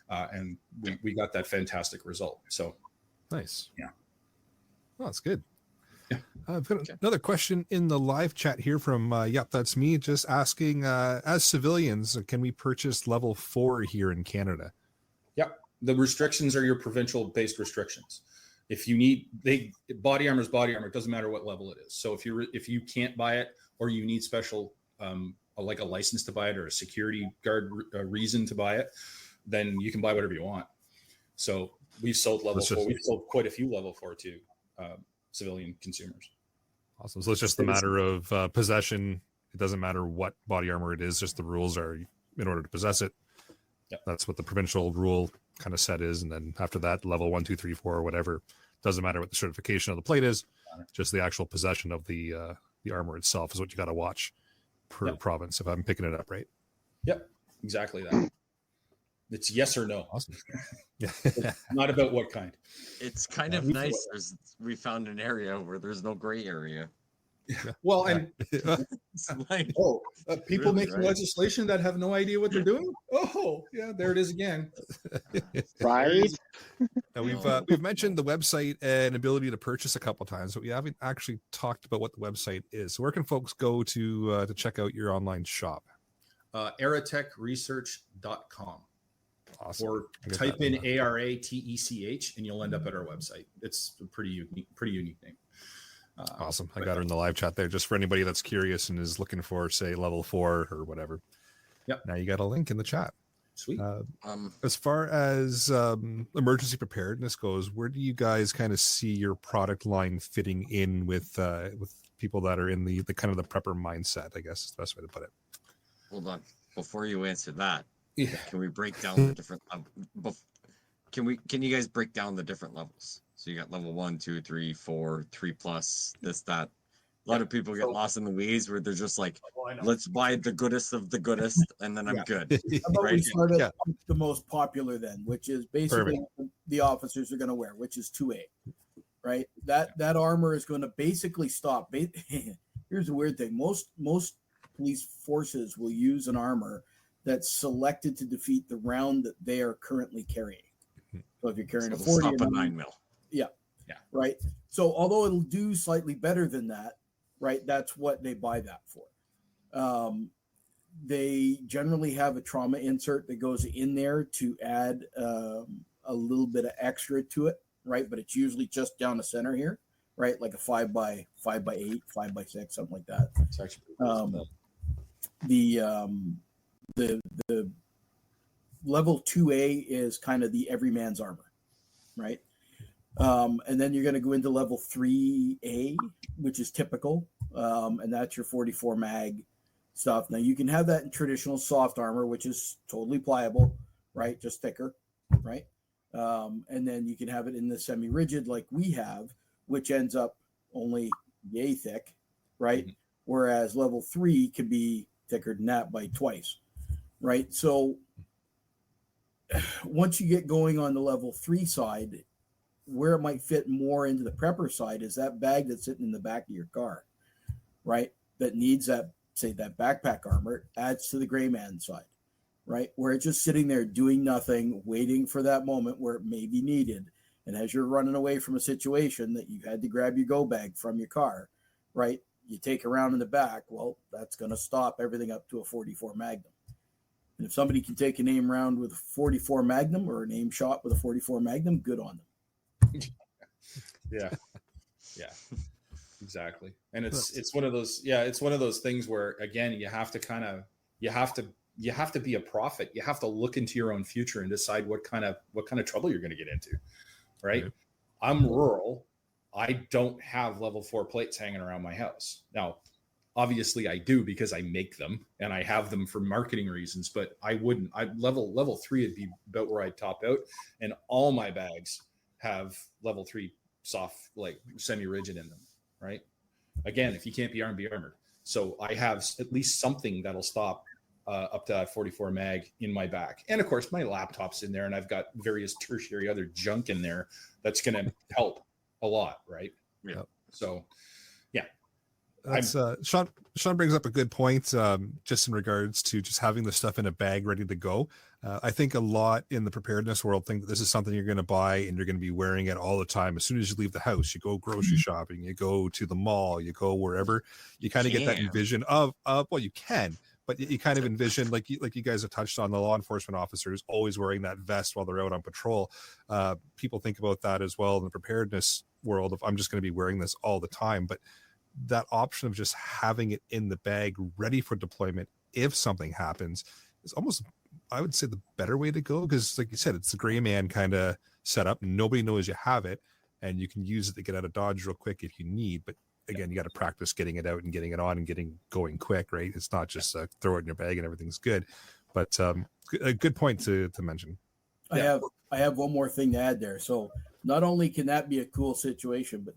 And we got that fantastic result. So nice. Yeah. Well, that's good. Yeah. I've got another question in the live chat here from Yep, That's Me, just asking, as civilians, can we purchase level 4 here in Canada? Yep. The restrictions are your provincial based restrictions. If you need, Body Armour is Body Armour. It doesn't matter what level it is. So if you can't buy it, or you need special, like a license to buy it or a security guard reason to buy it, then you can buy whatever you want. So we've sold level 4. We've sold quite a few level 4 to civilian consumers. Awesome. So it's just a matter of possession. It doesn't matter what body armor it is. Just the rules are in order to possess it. Yep. That's what the provincial rule kind of set is. And then after that, level 1, 2, 3, 4, or whatever, doesn't matter what the certification of the plate is. Just the actual possession of the armor itself is what you got to watch per province, if I'm picking it up right. Yep, exactly that. It's yes or no. Awesome. Yeah. Not about what kind. It's kind of nice. We found an area where there's no gray area. Yeah. Well, and like, people really, making legislation that have no idea what they're doing. Oh, yeah, there it is again. Right. Now we've mentioned the website and ability to purchase a couple of times, but we haven't actually talked about what the website is. So where can folks go to check out your online shop? aratechresearch.com. Awesome. Or type in ARATECH and you'll end up at our website. It's a pretty unique name. Awesome. I got her in the live chat there just for anybody that's curious and is looking for, say, level 4 or whatever. Yep. Now you got a link in the chat. Sweet. As far as emergency preparedness goes, where do you guys kind of see your product line fitting in with people that are in the kind of the prepper mindset, I guess is the best way to put it. Hold on. before you answer that, Yeah. can we break down the different can you guys break down the different levels? So you got level 1, 2, 3, 4, 3+, this, that. A lot of people get lost in the weeds where they're just like, let's buy the goodest of the goodest, and then I'm good. How about we Right? start at the most popular then, which is basically what the officers are going to wear, which is 2A, right? That armor is going to basically stop. Here's the weird thing: most police forces will use an armor that's selected to defeat the round that they are currently carrying. So if you're carrying a 40, stop a 9mm. Yeah, right. So although it'll do slightly better than that, right? That's what they buy that for. They generally have a trauma insert that goes in there to add a little bit of extra to it, right? But it's usually just down the center here, right? Like a 5x8, 5x6, something like that. It's actually The level 2A is kind of the everyman's armor, right? And then you're going to go into level 3A, which is typical, and that's your 44 mag stuff. Now you can have that in traditional soft armor, which is totally pliable, right? Just thicker, right? And then you can have it in the semi-rigid like we have, which ends up only yay thick, right? Mm-hmm. Whereas level 3 can be thicker than that by twice, right? So once you get going on the level 3 side, where it might fit more into the prepper side is that bag that's sitting in the back of your car, right? That needs that, say, that backpack armor, adds to the gray man side, right? Where it's just sitting there doing nothing, waiting for that moment where it may be needed. And as you're running away from a situation that you had to grab your go bag from your car, right? You take a round in the back, well, that's going to stop everything up to a 44 Magnum. And if somebody can take an aim round with a 44 Magnum or an aim shot with a 44 Magnum, good on them. Yeah, exactly. And it's one of those things where, again, you have to be a prophet. You have to look into your own future and decide what kind of trouble you're going to get into, right? I'm rural. I don't have level 4 plates hanging around my house. Now, obviously I do because I make them and I have them for marketing reasons, but I wouldn't. Level 3 would be about where I'd top out, and all my bags have level 3 soft, like semi-rigid in them, right? Again, if you can't be armored. So I have at least something that'll stop up to 44 mag in my back. And of course my laptop's in there, and I've got various tertiary other junk in there that's going to help a lot, right? Yeah. So yeah. That's Sean brings up a good point, just in regards to just having the stuff in a bag ready to go. I think a lot in the preparedness world think that this is something you're going to buy and you're going to be wearing it all the time. As soon as you leave the house, you go grocery shopping, you go to the mall, you go wherever. You kind of get that envision of well, you can, but you kind of envision, like you guys have touched on, the law enforcement officers always wearing that vest while they're out on patrol. People think about that as well in the preparedness world of, I'm just going to be wearing this all the time. But that option of just having it in the bag ready for deployment if something happens is almost, I would say, the better way to go, because like you said, it's the gray man kind of setup. Nobody knows you have it, and you can use it to get out of Dodge real quick if you need. But again, you got to practice getting it out and getting it on and getting going quick, right? It's not just throw it in your bag and everything's good. But a good point to mention. I have one more thing to add there. So not only can that be a cool situation, but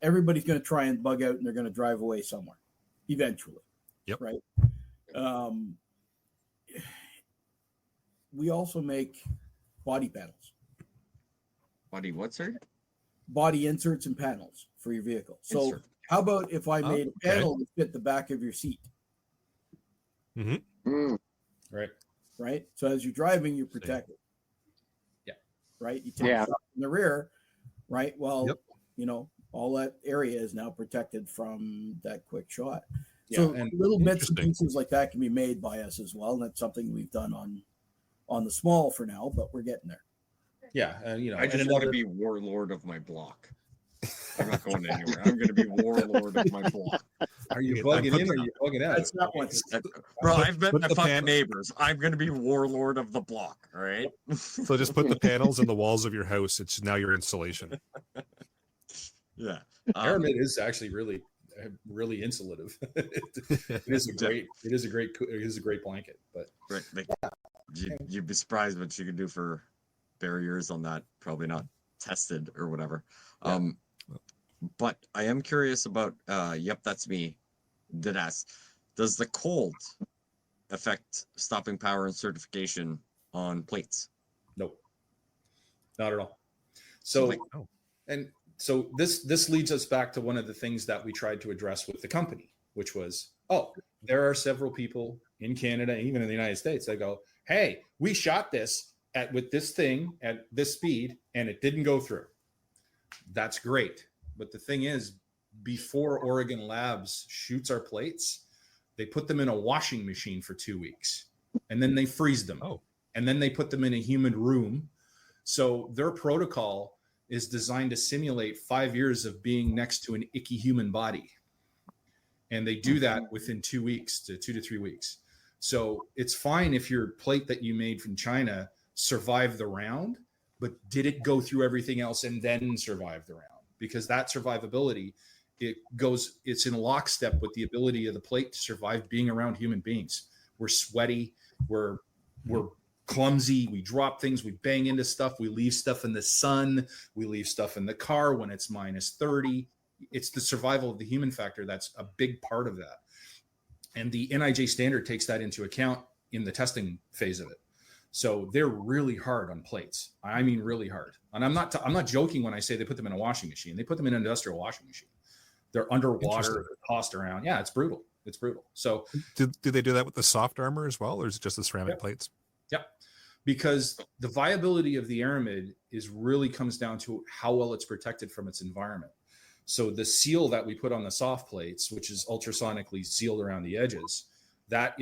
everybody's going to try and bug out, and they're going to drive away somewhere eventually. Yep. Right. We also make body panels. Body what, sir? Body inserts and panels for your vehicle. So how about if I made a panel that fit the back of your seat? Mm-hmm. Right. So as you're driving, you're protected. Yeah. Right. You take a shot in the rear. Right. Well, you know, all that area is now protected from that quick shot. Yeah, so and little bits and pieces like that can be made by us as well. And that's something we've done on the small for now, but we're getting there. Yeah. You know, I just want to be warlord of my block. I'm not going anywhere. I'm going to be warlord of my block. Are you bugging in or are you bugging out? That's not what. Bro, I've met my fucking neighbors. I'm going to be warlord of the block. All right. So just put the panels in the walls of your house. It's now your installation. Yeah. Aramid is actually really really insulative. It is a great blanket. But Right, like, you'd be surprised what you could do for barriers on that. Probably not tested or whatever. Yeah. But I am curious about. Yep, that's me. Did ask. Does the cold affect stopping power and certification on plates? Nope, not at all. So, Like, and so this leads us back to one of the things that we tried to address with the company, which was, there are several people in Canada, even in the United States, that go, hey, we shot this with this thing at this speed and it didn't go through. That's great. But the thing is, before Oregon Labs shoots our plates, they put them in a washing machine for 2 weeks and then they freeze them. And then they put them in a humid room. So their protocol is designed to simulate 5 years of being next to an icky human body. And they do that within 2 weeks to 2 to 3 weeks. So it's fine if your plate that you made from China survived the round, but did it go through everything else and then survive the round? Because that survivability, it's in lockstep with the ability of the plate to survive being around human beings. We're sweaty, we're clumsy, we drop things, we bang into stuff, we leave stuff in the sun, we leave stuff in the car when it's minus 30. It's the survival of the human factor that's a big part of that. And the NIJ standard takes that into account in the testing phase of it. So they're really hard on plates. I mean, really hard. And I'm not joking when I say they put them in a washing machine. They put them in an industrial washing machine. They're underwater, they're tossed around. Yeah, it's brutal. It's brutal. So do they do that with the soft armor as well, or is it just the ceramic plates? Yep. Because the viability of the aramid really comes down to how well it's protected from its environment. So the seal that we put on the soft plates, which is ultrasonically sealed around the edges,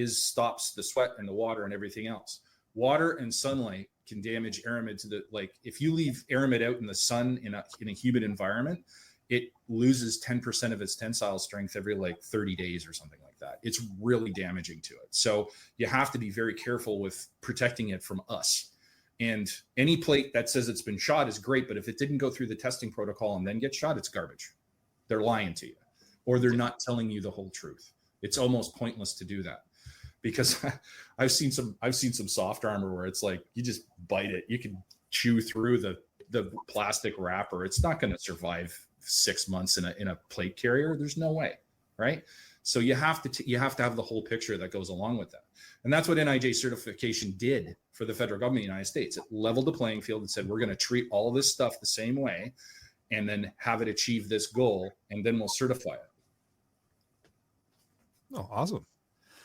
stops the sweat and the water and everything else. Water and sunlight can damage aramid if you leave aramid out in the sun in a humid environment, it loses 10% of its tensile strength every 30 days or something like that. It's really damaging to it. So you have to be very careful with protecting it from us. And any plate that says it's been shot is great, but if it didn't go through the testing protocol and then get shot, it's garbage. They're lying to you, or they're not telling you the whole truth. It's almost pointless to do that, because I've seen some soft armor where it's like you just bite it, you can chew through the plastic wrapper. It's not going to survive 6 months in a plate carrier. There's no way, right? So you have to have the whole picture that goes along with that. And that's what NIJ certification did for the federal government of the United States. It leveled the playing field and said, we're going to treat all this stuff the same way and then have it achieve this goal, and then we'll certify it. Oh, awesome.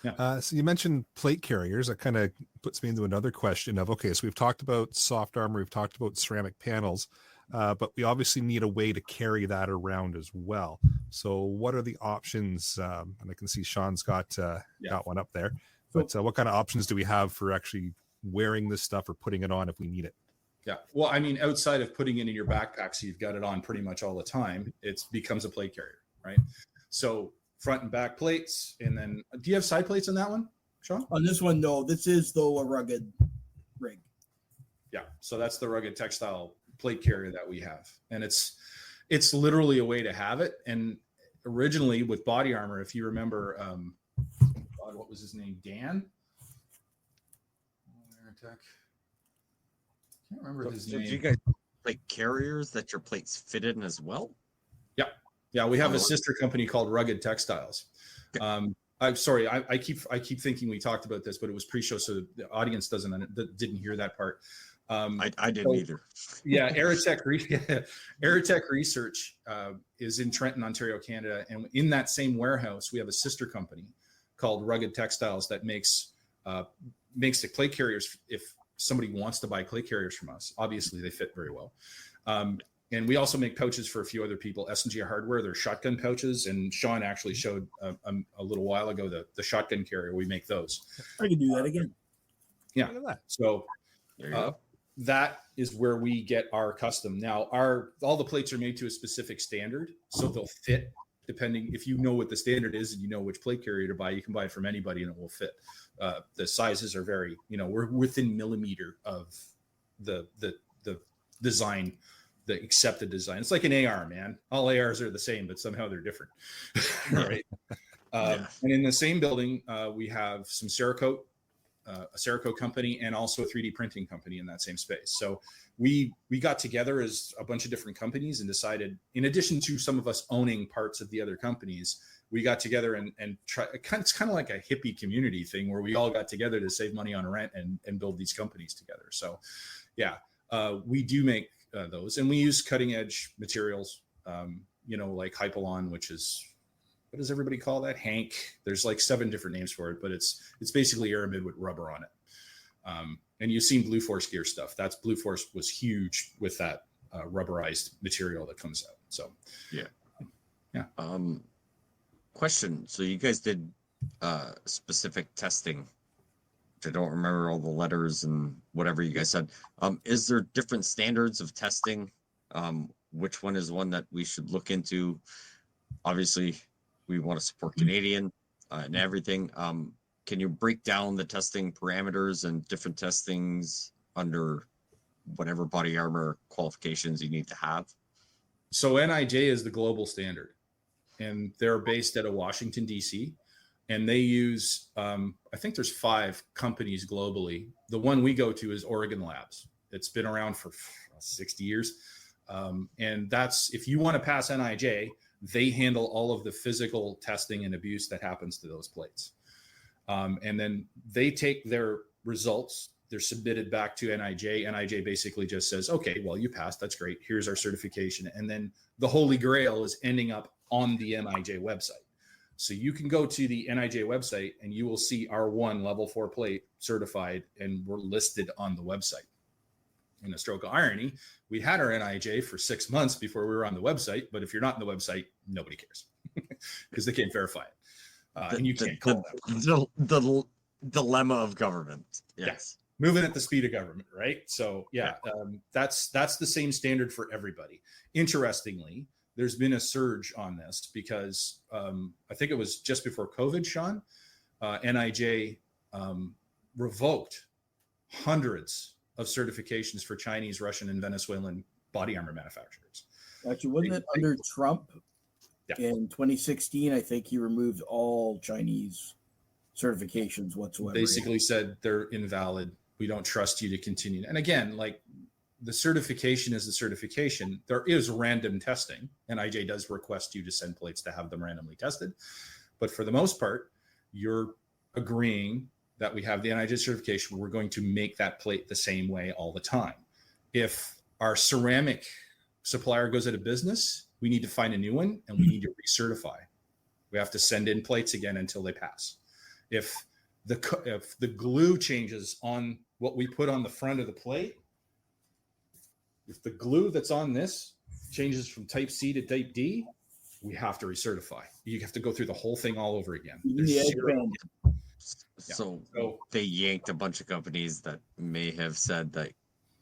Yeah. So you mentioned plate carriers. That kind of puts me into another question of, okay, so we've talked about soft armor, we've talked about ceramic panels, but we obviously need a way to carry that around as well. So what are the options? And I can see Sean's got one up there. But what kind of options do we have for actually wearing this stuff or putting it on if we need it? Yeah. Well, I mean, outside of putting it in your backpack, so you've got it on pretty much all the time, it becomes a plate carrier, right? So front and back plates. And then do you have side plates on that one, Sean? On this one, no. This is, though, a rugged rig. Yeah. So that's the rugged textile plate carrier that we have. And it's literally a way to have it. And originally with Body Armour, if you remember, what was his name? Dan? Aratech. Can't remember his name. Do you guys like carriers that your plates fit in as well? Yeah, we have a sister company called Rugged Textiles. Okay. I'm sorry, I keep thinking we talked about this, but it was pre-show, so the audience didn't hear that part. I didn't either. Yeah, Aratech Research is in Trenton, Ontario, Canada, and in that same warehouse, we have a sister company called Rugged Textiles that makes the plate carriers. If somebody wants to buy plate carriers from us, obviously they fit very well. And we also make pouches for a few other people. S&G Hardware, they're shotgun pouches, and Sean actually showed a little while ago the shotgun carrier. We make those. I can do that again. Yeah. So that is where we get our custom. Now, all the plates are made to a specific standard, so they'll fit depending. If you know what the standard is and you know which plate carrier to buy, you can buy it from anybody and it will fit. The sizes are very, we're within millimeter of the design the accepted design. It's like an AR, man. All ARs are the same, but somehow they're different. Right. And in the same building, we have some Cerakote, a Cerakote company, and also a 3D printing company in that same space. So we got together as a bunch of different companies and decided, in addition to some of us owning parts of the other companies, we got together and try. It's kind of like a hippie community thing where we all got together to save money on rent and build these companies together. So yeah, we do make those, and we use cutting edge materials, like Hypalon, which is, what does everybody call that? Hank. There's like 7 different names for it, but it's basically aramid with rubber on it. And you've seen Blue Force gear stuff. That's Blue Force was huge with that rubberized material that comes out. So yeah. Question. So you guys did specific testing. I don't remember all the letters and whatever you guys said. Is there different standards of testing? Which one is one that we should look into? Obviously, we want to support Canadian and everything. Can you break down the testing parameters and different testings under whatever body armor qualifications you need to have? So NIJ is the global standard, and they're based out of Washington, D.C., and they use, I think there's 5 companies globally. The one we go to is Oregon Labs. It's been around for 60 years. And that's, if you want to pass NIJ, they handle all of the physical testing and abuse that happens to those plates. And then they take their results, they're submitted back to NIJ. NIJ basically just says, okay, well, you passed. That's great. Here's our certification. And then the Holy Grail is ending up on the NIJ website. So you can go to the NIJ website and you will see R1 level 4 plate certified, and we're listed on the website. In a stroke of irony, we had our NIJ for 6 months before we were on the website. But if you're not on the website, nobody cares because they can't verify it. And you can't call them. The dilemma of government. Yes. Moving at the speed of government, right? So that's the same standard for everybody. Interestingly, there's been a surge on this because I think it was just before COVID, Sean, NIJ revoked hundreds of certifications for Chinese, Russian, and Venezuelan body armor manufacturers. Actually, wasn't it under Trump in 2016? I think he removed all Chinese certifications whatsoever. Basically said they're invalid. We don't trust you to continue. And again, like, the certification is the certification. There is random testing, and NIJ does request you to send plates to have them randomly tested. But for the most part, you're agreeing that we have the NIJ certification. We're going to make that plate the same way all the time. If our ceramic supplier goes out of business, we need to find a new one, and we need to recertify. We have to send in plates again until they pass. If the glue changes on what we put on the front of the plate, if the glue that's on this changes from type C to type D, we have to recertify. You have to go through the whole thing all over again. So they yanked a bunch of companies that may have said that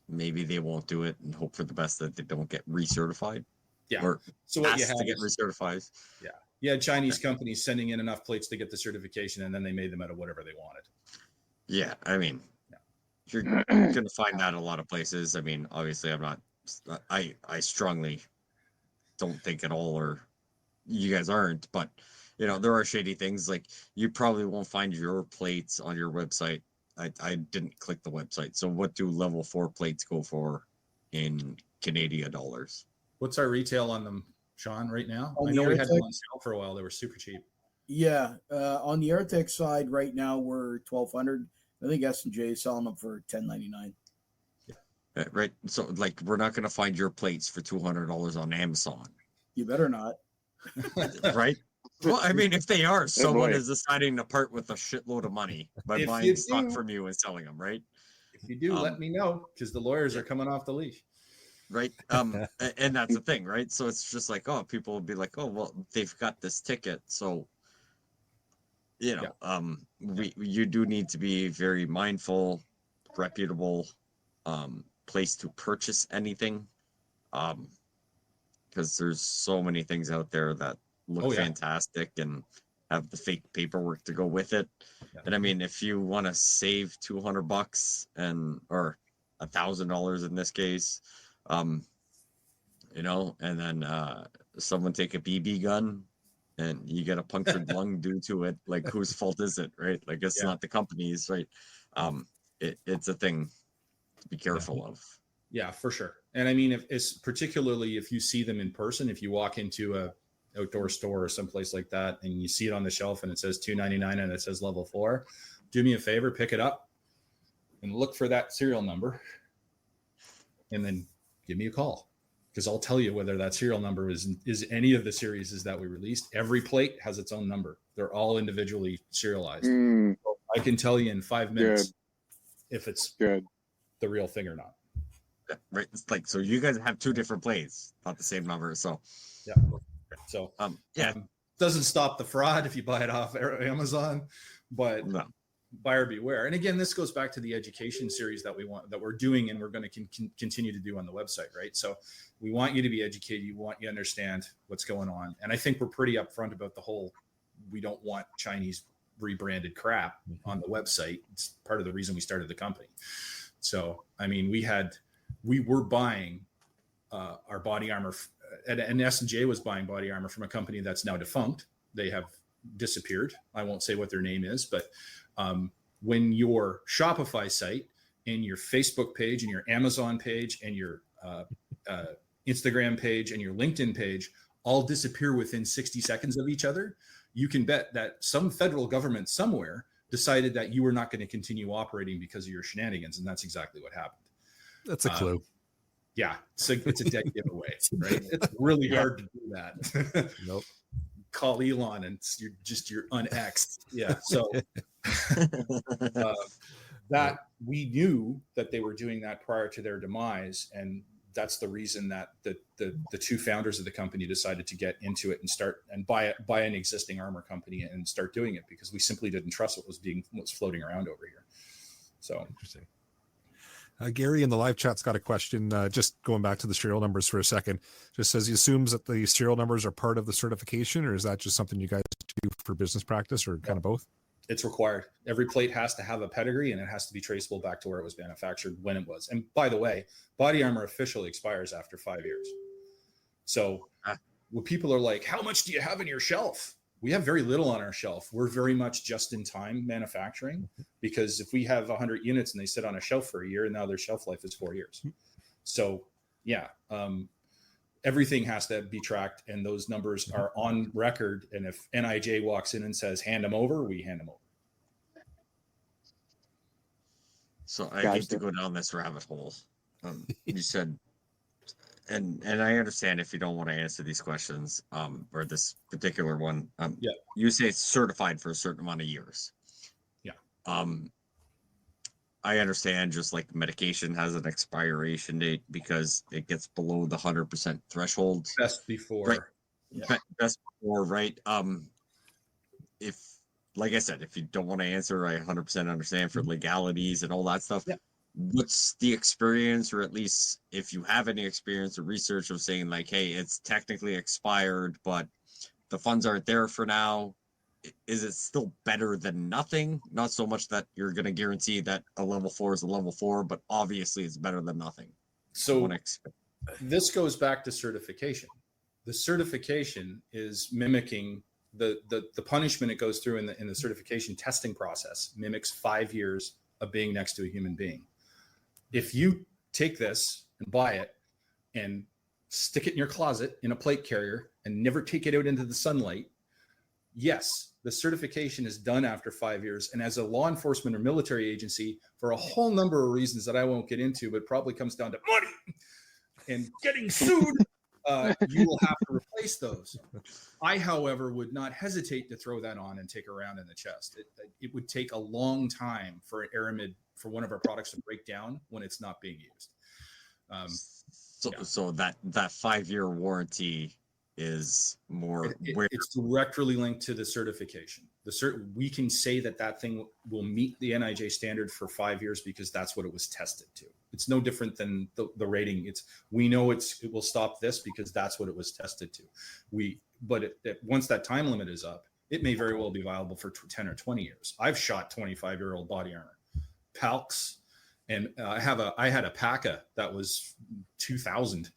maybe they won't do it and hope for the best that they don't get recertified. Yeah. Or so what you have to get recertified. Yeah. You had Chinese companies sending in enough plates to get the certification, and then they made them out of whatever they wanted. Yeah. I mean, you're going to find that a lot of places. I mean, obviously I strongly don't think at all, or you guys aren't, but there are shady things. Like, you probably won't find your plates on your website. I didn't click the website. So what do level 4 plates go for in Canadian dollars? What's our retail on them, Sean, right now? On I know we had Aratech, them on sale for a while. They were super cheap. Yeah. On the Aratech side right now, we're $1,200. I think S&J is selling them for $10.99. Right. So, like, we're not going to find your plates for $200 on Amazon. You better not. Right. Well, I mean, if they are, someone is deciding to part with a shitload of money by buying stock from you and selling them, right? If you do, let me know, because the lawyers are coming off the leash. Right. And that's the thing, right? So it's just like, people will be like, well, they've got this ticket. So, you do need to be very mindful, reputable place to purchase anything. Because there's so many things out there that look fantastic and have the fake paperwork to go with it. Yeah. And I mean, if you want to save $200 or $1,000 in this case, and then someone take a BB gun and you get a punctured lung due to it. Like, whose fault is it, right? Like, it's not the company's, right? It's a thing to be careful of. Yeah, for sure. And I mean, if it's particularly if you see them in person, if you walk into a outdoor store or someplace like that and you see it on the shelf and it says $2.99 and it says level 4, do me a favor, pick it up and look for that serial number and then give me a call, because I'll tell you whether that serial number is any of the series that we released. Every plate has its own number. They're all individually serialized. So I can tell you in 5 minutes if it's the real thing or not. Right. It's like, so you guys have 2 different plates, not the same number. So doesn't stop the fraud if you buy it off Amazon, but buyer beware. And again, this goes back to the education series that we're doing, and we're going to continue to do on the website, right? So we want you to be educated. We want you to understand what's going on. And I think we're pretty upfront about the whole, we don't want Chinese rebranded crap on the website. It's part of the reason we started the company. So, I mean, we were buying our body armor, and S&J was buying body armor from a company that's now defunct. They have disappeared. I won't say what their name is, but when your Shopify site and your Facebook page and your Amazon page and your Instagram page and your LinkedIn page all disappear within 60 seconds of each other, you can bet that some federal government somewhere decided that you were not going to continue operating because of your shenanigans. And that's exactly what happened. That's a clue. Yeah, it's a dead giveaway, right? It's really hard to do that. Nope. Call Elon and you're unexed. Yeah. So that we knew that they were doing that prior to their demise, and that's the reason that the 2 founders of the company decided to get into it and start and buy an existing armor company and start doing it, because we simply didn't trust what was floating around over here. So interesting. Gary in the live chat's got a question, just going back to the serial numbers for a second. Just says he assumes that the serial numbers are part of the certification, or is that just something you guys do for business practice, or kind of both? It's required. Every plate has to have a pedigree, and it has to be traceable back to where it was manufactured, when it was. And by the way, body armor officially expires after 5 years. So when people are like, how much do you have in your shelf? We have very little on our shelf. We're very much just-in-time manufacturing, because if we have 100 units and they sit on a shelf for a year, and now their shelf life is 4 years. So everything has to be tracked, and those numbers are on record. And if NIJ walks in and says, hand them over, we hand them over. So I hate to go down this rabbit hole. You said, and I understand if you don't want to answer these questions, or this particular one. You say it's certified for a certain amount of years. Yeah. I understand, just like medication has an expiration date because it gets below the 100% threshold. Best before. Right. Yeah. Best before, right? If, like I said, if you don't want to answer, I 100% understand for legalities and all that stuff. Yeah. What's the experience, or at least if you have any experience or research of saying like, hey, it's technically expired, but the funds aren't there for now. Is it still better than nothing? Not so much that you're going to guarantee that a level 4 is a level 4, but obviously it's better than nothing. So this goes back to certification. The certification is mimicking the punishment it goes through in the certification testing process mimics 5 years of being next to a human being. If you take this and buy it and stick it in your closet in a plate carrier and never take it out into the sunlight, yes, the certification is done after 5 years. And as a law enforcement or military agency, for a whole number of reasons that I won't get into, but probably comes down to money and getting sued, you will have to replace those. I, however, would not hesitate to throw that on and take a round in the chest. It would take a long time for an aramid, for one of our products to break down when it's not being used. So that 5-year warranty is more it's directly linked to the certification. We can say that thing will meet the NIJ standard for 5 years because that's what it was tested to. It's no different than the rating. We know it will stop this because that's what it was tested to. But once that time limit is up, it may very well be viable for 10 or 20 years. I've shot 25-year-old body armor, Palks, and I had a PACA that was 2000.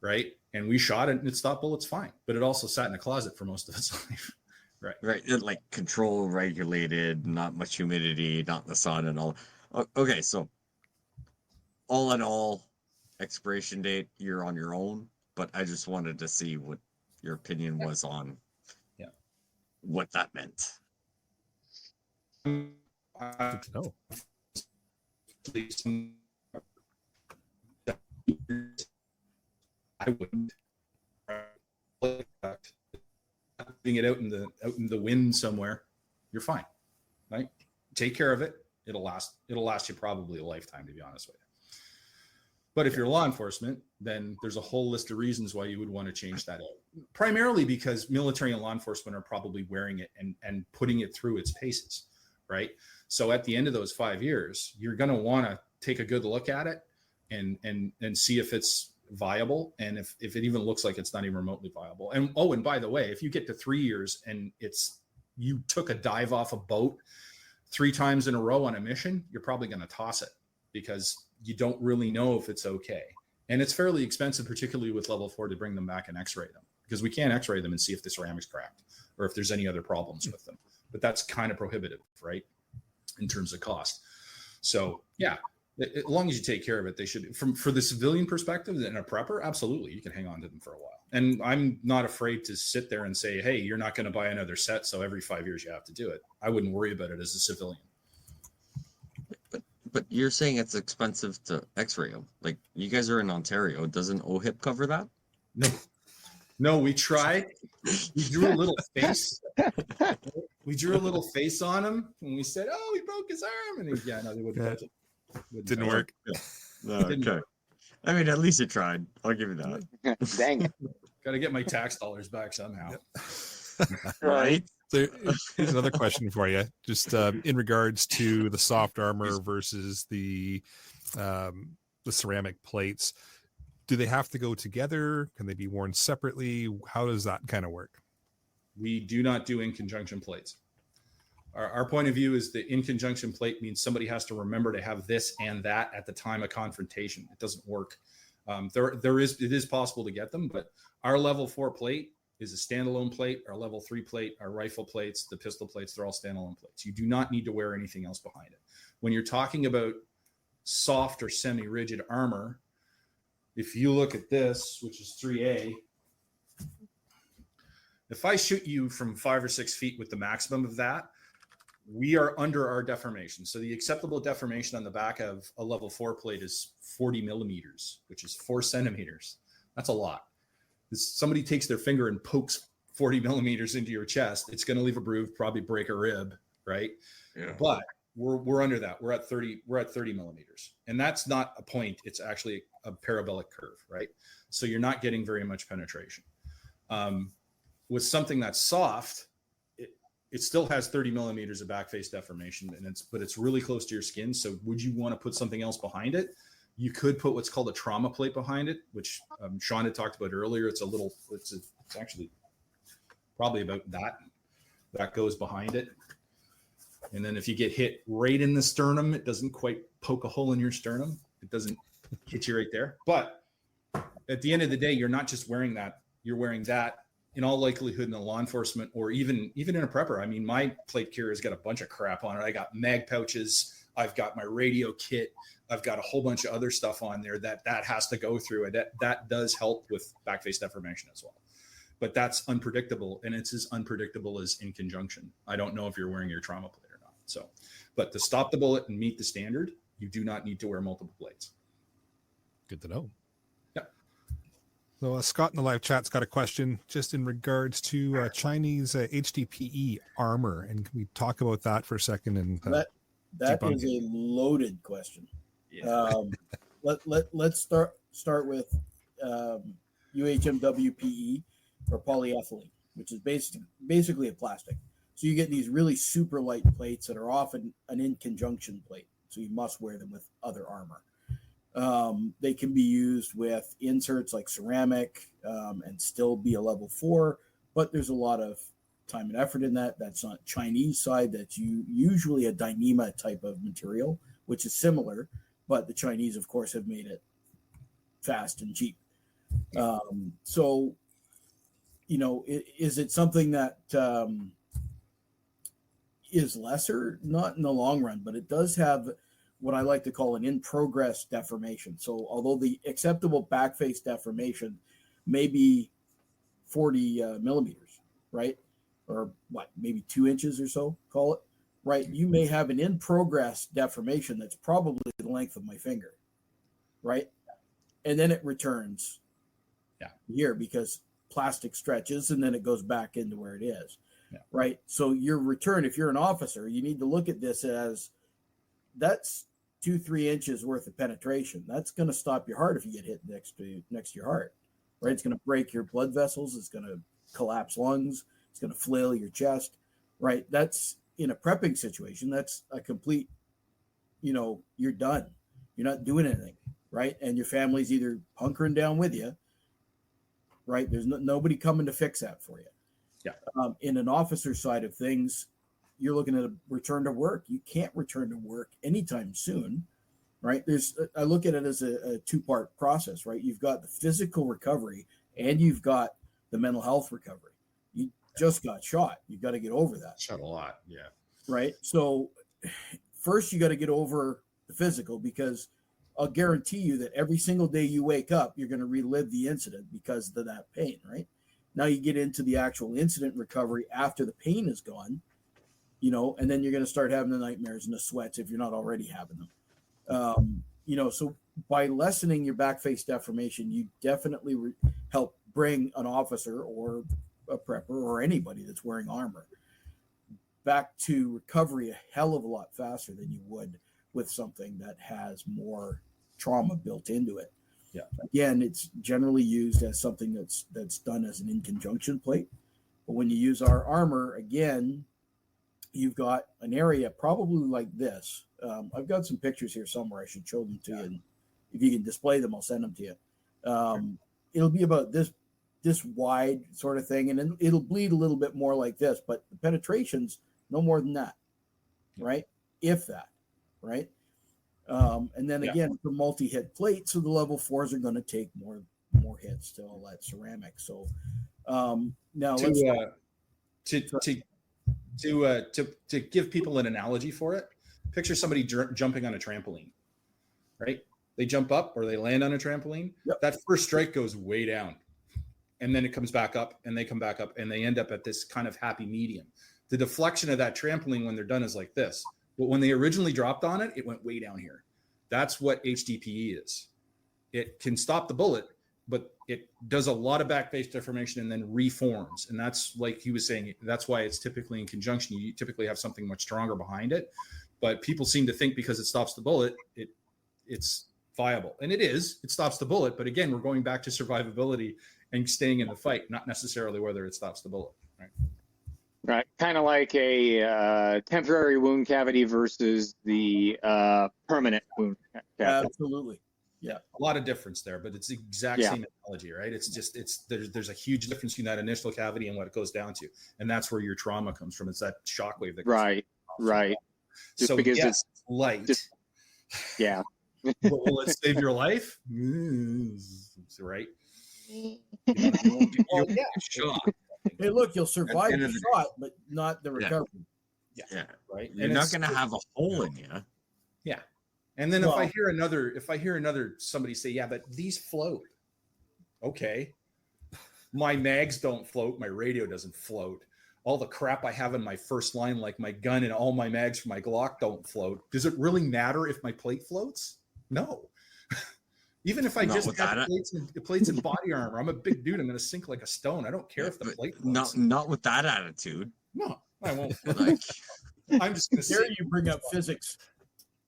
right? And we shot it and it stopped bullets fine, but it also sat in a closet for most of its life. Right. It, like control regulated, not much humidity, not in the sun and all. Okay, so all in all, expiration date, you're on your own, but I just wanted to see what your opinion was on what that meant. Good to know. I wouldn't putting it out in the wind somewhere. You're fine, right? Take care of it. It'll last you probably a lifetime, to be honest with you. But if you're law enforcement, then there's a whole list of reasons why you would want to change that out. Primarily because military and law enforcement are probably wearing it and putting it through its paces, right? So at the end of those 5 years, you're going to want to take a good look at it and see if it's viable, and if it even looks like it's not even remotely viable. And and by the way, if you get to 3 years and you took a dive off a boat 3 times in a row on a mission, you're probably going to toss it because you don't really know if it's okay. And it's fairly expensive, particularly with level 4, to bring them back and x-ray them, because we can't x-ray them and see if the ceramic's cracked or if there's any other problems with them. But that's kind of prohibitive, right, in terms of cost. So yeah, as long as you take care of it, they should. For the civilian perspective and a prepper, absolutely, you can hang on to them for a while. And I'm not afraid to sit there and say, hey, you're not going to buy another set, so every 5 years you have to do it. I wouldn't worry about it as a civilian. But you're saying it's expensive to x-ray them. Like, you guys are in Ontario. Doesn't OHIP cover that? No, we tried. We drew a little face. We drew a little face on him, and we said, "Oh, he broke his arm." And they wouldn't touch it. Didn't work. Yeah. No, okay. I mean, at least you tried. I'll give you that. Dang it. Got to get my tax dollars back somehow. Right? So here's another question for you, just in regards to the soft armor versus the ceramic plates. Do they have to go together? Can they be worn separately? How does that kind of work? We do not do in conjunction plates. Our point of view is the in conjunction plate means somebody has to remember to have this and that at the time of confrontation. It doesn't work. It is possible to get them, but our level 4 plate is a standalone plate. Our level 3 plate, our rifle plates, the pistol plates, they're all standalone plates. You do not need to wear anything else behind it. When you're talking about soft or semi-rigid armor, if you look at this, which is 3A, if I shoot you from 5 or 6 feet with the maximum of that, we are under our deformation. So the acceptable deformation on the back of a level 4 plate is 40 millimeters, which is 4 centimeters. That's a lot. If somebody takes their finger and pokes 40 millimeters into your chest, it's going to leave a bruise, probably break a rib, right? Yeah. But we're under that. We're at 30 millimeters. And that's not a point. It's actually a parabolic curve, right? So you're not getting very much penetration. With something that's soft, it still has 30 millimeters of back face deformation, but it's really close to your skin. So would you want to put something else behind it? You could put what's called a trauma plate behind it, which Sean had talked about earlier. It's actually probably about that goes behind it. And then if you get hit right in the sternum, it doesn't quite poke a hole in your sternum. It doesn't hit you right there. But at the end of the day, you're not just wearing that. You're wearing that in all likelihood in a law enforcement or even in a prepper. I mean, my plate carrier has got a bunch of crap on it. I got mag pouches. I've got my radio kit. I've got a whole bunch of other stuff on there that has to go through. And that does help with back face deformation as well. But that's unpredictable. And it's as unpredictable as in conjunction. I don't know if you're wearing your trauma plate or not. So, but to stop the bullet and meet the standard, you do not need to wear multiple plates. Good to know. Yeah. So Scott in the live chat's got a question just in regards to Chinese HDPE armor. And can we talk about that for a second? And that is a loaded question. Yeah. Let's start with UHMWPE or polyethylene, which is basically a plastic. So you get these really super light plates that are often an in conjunction plate. So you must wear them with other armor. They can be used with inserts like ceramic and still be a level 4, but there's a lot of time and effort in that. That's on Chinese side. That's usually a Dyneema type of material, which is similar, but the Chinese, of course, have made it fast and cheap. So, is it something that is lesser? Not in the long run, but it does have what I like to call an in-progress deformation. So although the acceptable back face deformation may be 40 millimeters, right? Or maybe 2 inches or so, call it, right? You may have an in-progress deformation that's probably the length of my finger, right? And then it returns here because plastic stretches and then it goes back into where it is, right? So your return, if you're an officer, you need to look at this as that's 2-3 inches worth of penetration. That's going to stop your heart if you get hit next to your heart, right? It's going to break your blood vessels. It's going to collapse lungs. It's going to flail your chest, right? That's in a prepping situation. That's a complete, you're done. You're not doing anything, right? And your family's either hunkering down with you, right? There's nobody coming to fix that for you. Yeah. In an officer side of things, you're looking at a return to work. You can't return to work anytime soon, right? I look at it as a two-part process, right? You've got the physical recovery and you've got the mental health recovery. You just got shot. You've got to get over that. Shot a lot. Yeah. Right. So first you got to get over the physical, because I'll guarantee you that every single day you wake up, you're going to relive the incident because of that pain, right? Now you get into the actual incident recovery after the pain is gone, and then you're going to start having the nightmares and the sweats if you're not already having them. So by lessening your back face deformation, you definitely help bring an officer or a prepper or anybody that's wearing armor back to recovery a hell of a lot faster than you would with something that has more trauma built into it. Yeah. Again, it's generally used as something that's done as an in conjunction plate. But when you use our armor, again, you've got an area probably like this. I've got some pictures here somewhere. I should show them to you. And if you can display them, I'll send them to you. It'll be about this wide sort of thing. And then it'll bleed a little bit more like this, but the penetration's no more than that, right? If that, right? And then again, the multi-hit plate, so the level 4s are going to take more hits to all that ceramic. So now to give people an analogy for it, picture somebody jumping on a trampoline, right? They jump up or they land on a trampoline. Yep. That first strike goes way down, and then it comes back up, and they come back up, and they end up at this kind of happy medium. The deflection of that trampoline when they're done is like this. But when they originally dropped on it, it went way down here. That's what HDPE is. It can stop the bullet, but it does a lot of back face deformation and then reforms. And that's, like he was saying, that's why it's typically in conjunction. You typically have something much stronger behind it. But people seem to think because it stops the bullet, it's viable. And it is. It stops the bullet. But again, we're going back to survivability and staying in the fight, not necessarily whether it stops the bullet. Right. Right, kind of like a temporary wound cavity versus the permanent wound cavity. Absolutely. Yeah, a lot of difference there, but it's the exact same analogy, right? It's just there's a huge difference between that initial cavity and what it goes down to, and that's where your trauma comes from. It's that shockwave that right. Just so because it's light. Yeah. But will it save your life? Right. You won't get shot. Hey, look, you'll survive the shot, but not the recovery. Yeah. Right. You're not going to have a hole in you. Yeah. And then if I hear another somebody say, yeah, but these float. Okay. My mags don't float. My radio doesn't float. All the crap I have in my first line, like my gun and all my mags for my Glock, don't float. Does it really matter if my plate floats? No. Even if I just got plates and body armor, I'm a big dude. I'm going to sink like a stone. I don't care if the plate floats. Not with that attitude. No, I won't. I'm just going to say you bring up physics.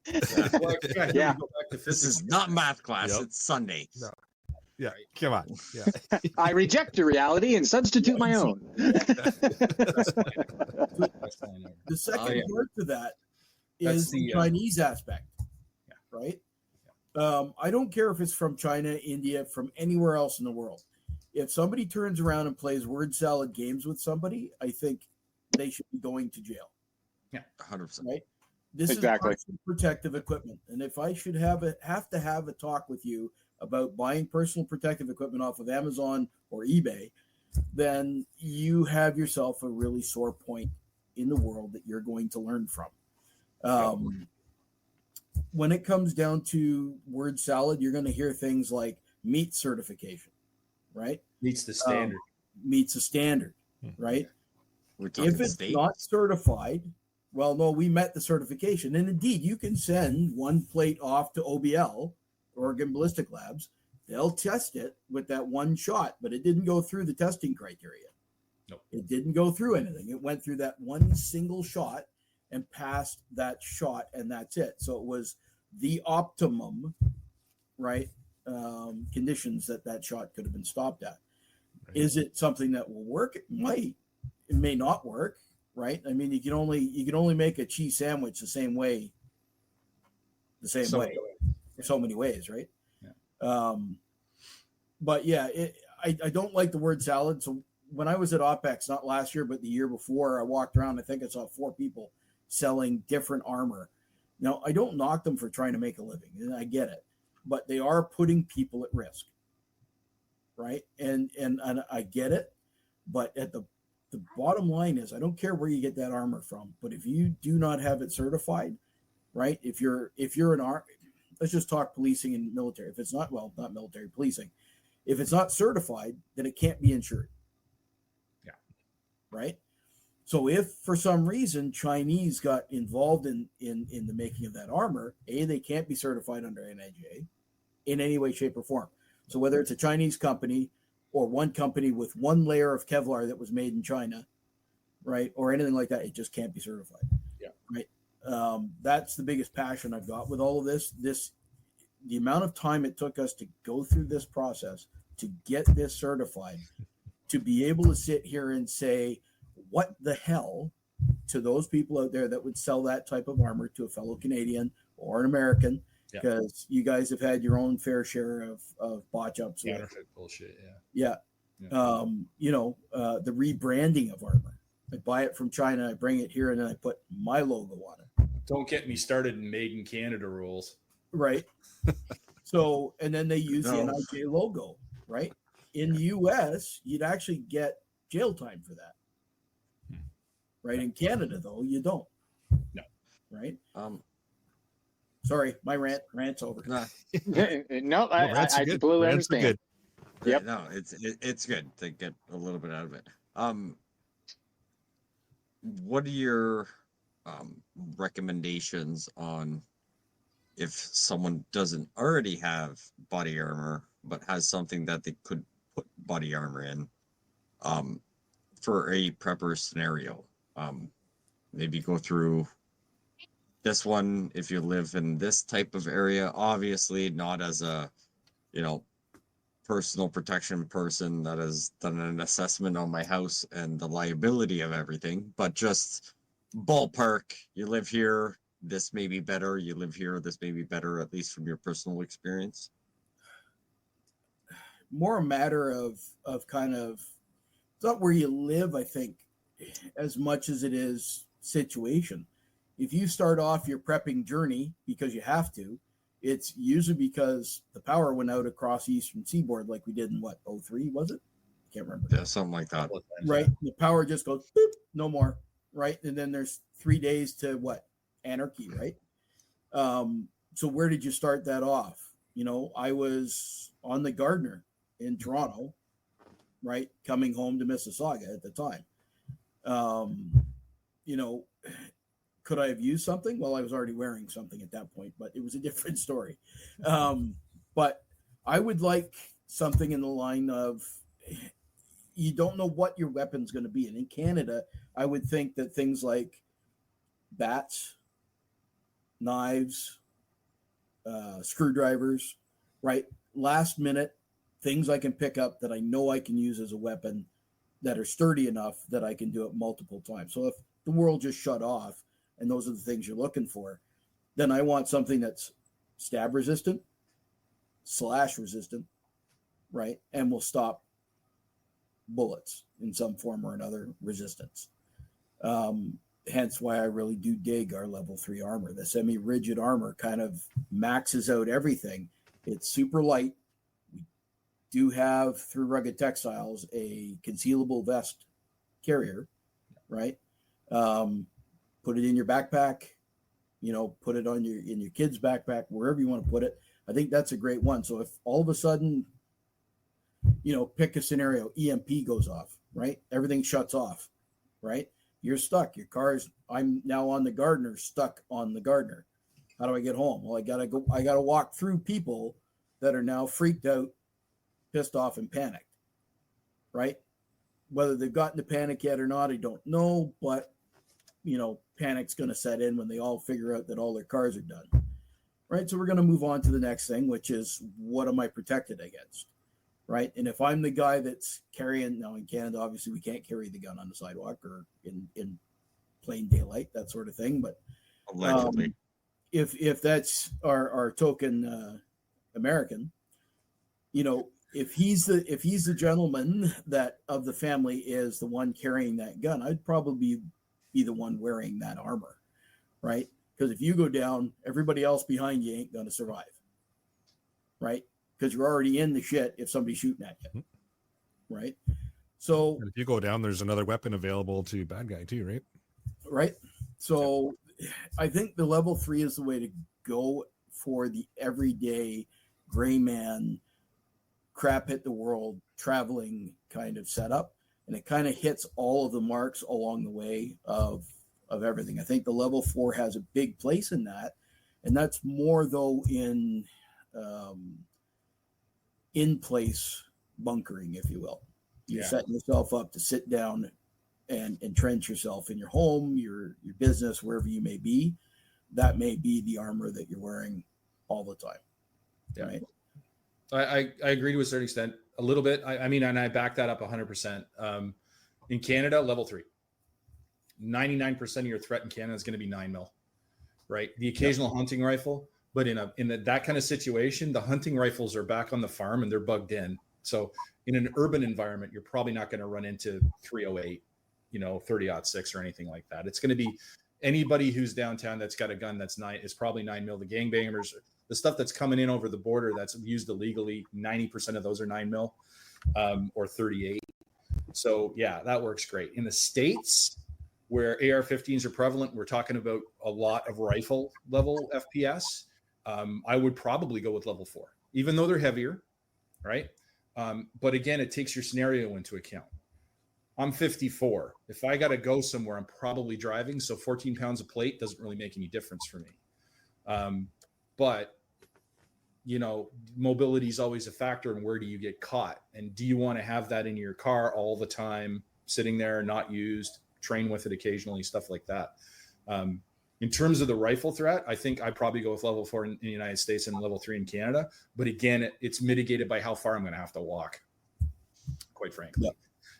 Yeah. Well, yeah. Go back to physics. This is not math class. It's Sunday. No. Yeah, come on. Yeah. I reject the reality and substitute my own. The second part to that is the Chinese aspect, right? I don't care if it's from China, India, from anywhere else in the world. If somebody turns around and plays word salad games with somebody, I think they should be going to jail. Yeah, 100%. Right? This is protective equipment. And if I should have to have a talk with you about buying personal protective equipment off of Amazon or eBay, then you have yourself a really sore point in the world that you're going to learn from. When it comes down to word salad, you're going to hear things like meat certification, right? Meets the standard. Meets a standard, right? If it's states? not certified, well, no, we met the certification. And indeed, you can send one plate off to OBL, Oregon Ballistic Labs. They'll test it with that one shot, but it didn't go through the testing criteria. Nope. It didn't go through anything. It went through that one single shot and passed that shot, and that's it. So it was the optimum, right, conditions that shot could have been stopped at. Right. Is it something that will work? It might. It may not work, right? I mean, you can only make a cheese sandwich the same way, so many ways, right? Yeah. But yeah, I don't like the word salad. So when I was at OPEX, not last year, but the year before, I walked around. I think I saw 4 people selling different armor. Now, I don't knock them for trying to make a living, and I get it, but they are putting people at risk, right? And I get it, but at the bottom line is, I don't care where you get that armor from, but if you do not have it certified, right? If you're let's just talk policing and military. If it's not, well, not military, policing. If it's not certified, then it can't be insured. Yeah. Right? So if for some reason Chinese got involved in the making of that armor, they can't be certified under NIJ in any way, shape, or form. So whether it's a Chinese company or one company with one layer of Kevlar that was made in China, right, or anything like that, it just can't be certified. Yeah. Right. That's the biggest passion I've got with all of this. The amount of time it took us to go through this process to get this certified, to be able to sit here and say, what the hell, to those people out there that would sell that type of armor to a fellow Canadian or an American, because you guys have had your own fair share of botch ups. Counterfeit bullshit. Yeah. The rebranding of armor. I buy it from China, I bring it here, and then I put my logo on it. Don't get me started in Made in Canada rules. Right. So, and then they use the NIJ logo, right? In the US, you'd actually get jail time for that. Right. In Canada, though, you don't. No. Right. Sorry, my rant's over. No, I completely understand. Yep. No, it's good to get a little bit out of it. What are your recommendations on if someone doesn't already have body armor but has something that they could put body armor in for a prepper scenario? Maybe go through this one if you live in this type of area, obviously not as a personal protection person that has done an assessment on my house and the liability of everything, but just ballpark, you live here, this may be better, you live here, this may be better, at least from your personal experience. More a matter of kind of, it's not where you live, I think, as much as it is situation. If you start off your prepping journey because you have to, it's usually because the power went out across the Eastern Seaboard, like we did in 2003, was it? I can't remember. Yeah, something like that. Right. The power just goes, boop, no more. Right. And then there's 3 days to anarchy, right? So where did you start that off? I was on the Gardner in Toronto, right? Coming home to Mississauga at the time. Could I have used something? Well, I was already wearing something at that point, but it was a different story. But I would like something in the line of, you don't know what your weapon's going to be. And in Canada, I would think that things like bats, knives, screwdrivers, right? Last minute things I can pick up that I know I can use as a weapon that are sturdy enough that I can do it multiple times. So if the world just shut off, and those are the things you're looking for, then I want something that's stab resistant, slash resistant, right? And will stop bullets in some form or another resistance. Hence why I really do dig our level 3 armor. The semi-rigid armor kind of maxes out everything. It's super light, do have, through Rugged Textiles, a concealable vest carrier, right? Put it in your backpack, put it on in your kid's backpack, wherever you want to put it. I think that's a great one. So if all of a sudden, pick a scenario, EMP goes off, right? Everything shuts off, right? You're stuck. Your car's, I'm now on the Gardner, stuck on the Gardner. How do I get home? Well, I gotta walk through people that are now freaked out, pissed off, and panicked, right? Whether they've gotten to panic yet or not, I don't know, but panic's going to set in when they all figure out that all their cars are done, right? So we're going to move on to the next thing, which is, what am I protected against, right? And if I'm the guy that's carrying, now in Canada, obviously we can't carry the gun on the sidewalk or in plain daylight, that sort of thing, but Allegedly. If that's our token American, if he's the gentleman that of the family is the one carrying that gun, I'd probably be the one wearing that armor, right? Because if you go down, everybody else behind you ain't going to survive, right? Because you're already in the shit if somebody's shooting at you, right? So And if you go down, there's another weapon available to bad guy too, right? Right. So I think the level 3 is the way to go for the everyday gray man, crap hit the world, traveling kind of setup. And it kind of hits all of the marks along the way of everything. I think the level 4 has a big place in that. And that's more though in place bunkering, if you will. You're setting yourself up to sit down and entrench yourself in your home, your business, wherever you may be. That may be the armor that you're wearing all the time. Yeah. Right? I agree to a certain extent, a little bit. I mean, and I back that up 100%. In Canada, level 3, 99% of your threat in Canada is going to be 9mm, right? The occasional hunting rifle, but in that kind of situation, the hunting rifles are back on the farm and they're bugged in. So in an urban environment, you're probably not going to run into 308, 30-06 or anything like that. It's going to be anybody who's downtown that's got a gun that's is probably 9mm. The gangbangers, the stuff that's coming in over the border that's used illegally, 90% of those are 9mm or 38. So yeah, that works great. In the States, where AR-15s are prevalent, we're talking about a lot of rifle level FPS. I would probably go with level 4, even though they're heavier, right? But again, it takes your scenario into account. I'm 54. If I got to go somewhere, I'm probably driving. So 14 pounds of plate doesn't really make any difference for me. But, mobility is always a factor. And where do you get caught? And do you want to have that in your car all the time, sitting there, not used, train with it occasionally, stuff like that? In terms of the rifle threat, I think I'd probably go with level 4 in the United States and level 3 in Canada. But again, it's mitigated by how far I'm going to have to walk, quite frankly. Yeah.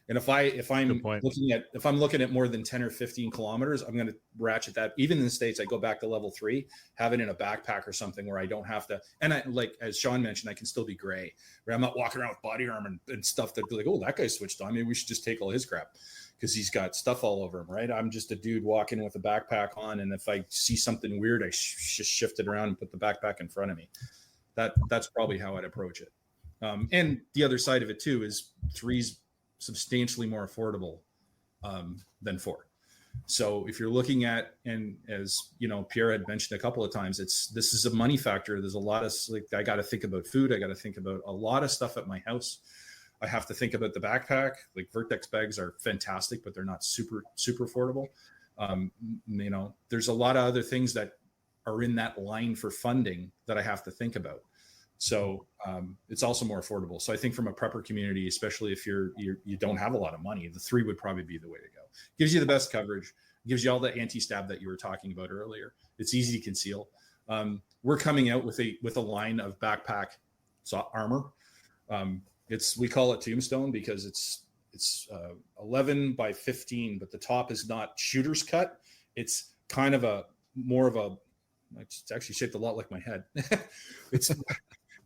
And if I'm looking at more than 10 or 15 kilometers, I'm going to ratchet that. Even in the States, I go back to level 3, have it in a backpack or something where I don't have to. And I, like, as Sean mentioned, I can still be gray, where I'm not walking around with body armor and stuff that be like, oh, that guy switched on. Maybe we should just take all his crap because he's got stuff all over him, right? I'm just a dude walking with a backpack on. And if I see something weird, I just shift it around and put the backpack in front of me. That's probably how I'd approach it. And the other side of it too is 3's substantially more affordable than 4. So if you're looking at, and as Pierre had mentioned a couple of times, this is a money factor. There's a lot of, like, I got to think about food. I got to think about a lot of stuff at my house. I have to think about the backpack. Like, Vertex bags are fantastic, but they're not super affordable. There's a lot of other things that are in that line for funding that I have to think about. So it's also more affordable. So I think from a prepper community, especially if you don't have a lot of money, the 3 would probably be the way to go. Gives you the best coverage, gives you all the anti-stab that you were talking about earlier. It's easy to conceal. We're coming out with a line of backpack armor. We call it Tombstone because it's 11 by 15, but the top is not shooter's cut. It's kind of it's actually shaped a lot like my head.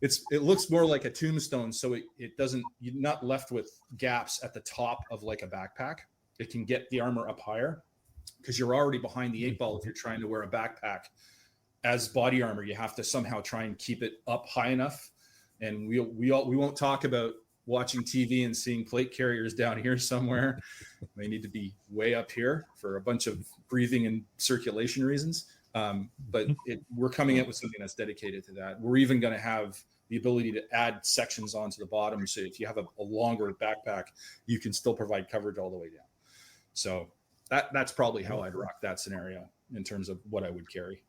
It looks more like a tombstone, so it doesn't, you're not left with gaps at the top of like a backpack. It can get the armor up higher because you're already behind the 8 ball. If you're trying to wear a backpack as body armor, you have to somehow try and keep it up high enough And we won't talk about watching TV and seeing plate carriers down here somewhere. They need to be way up here for a bunch of breathing and circulation reasons. But we're coming up with something that's dedicated to that. We're even going to have the ability to add sections onto the bottom. So if you have a longer backpack, you can still provide coverage all the way down. So that's probably how I'd rock that scenario in terms of what I would carry.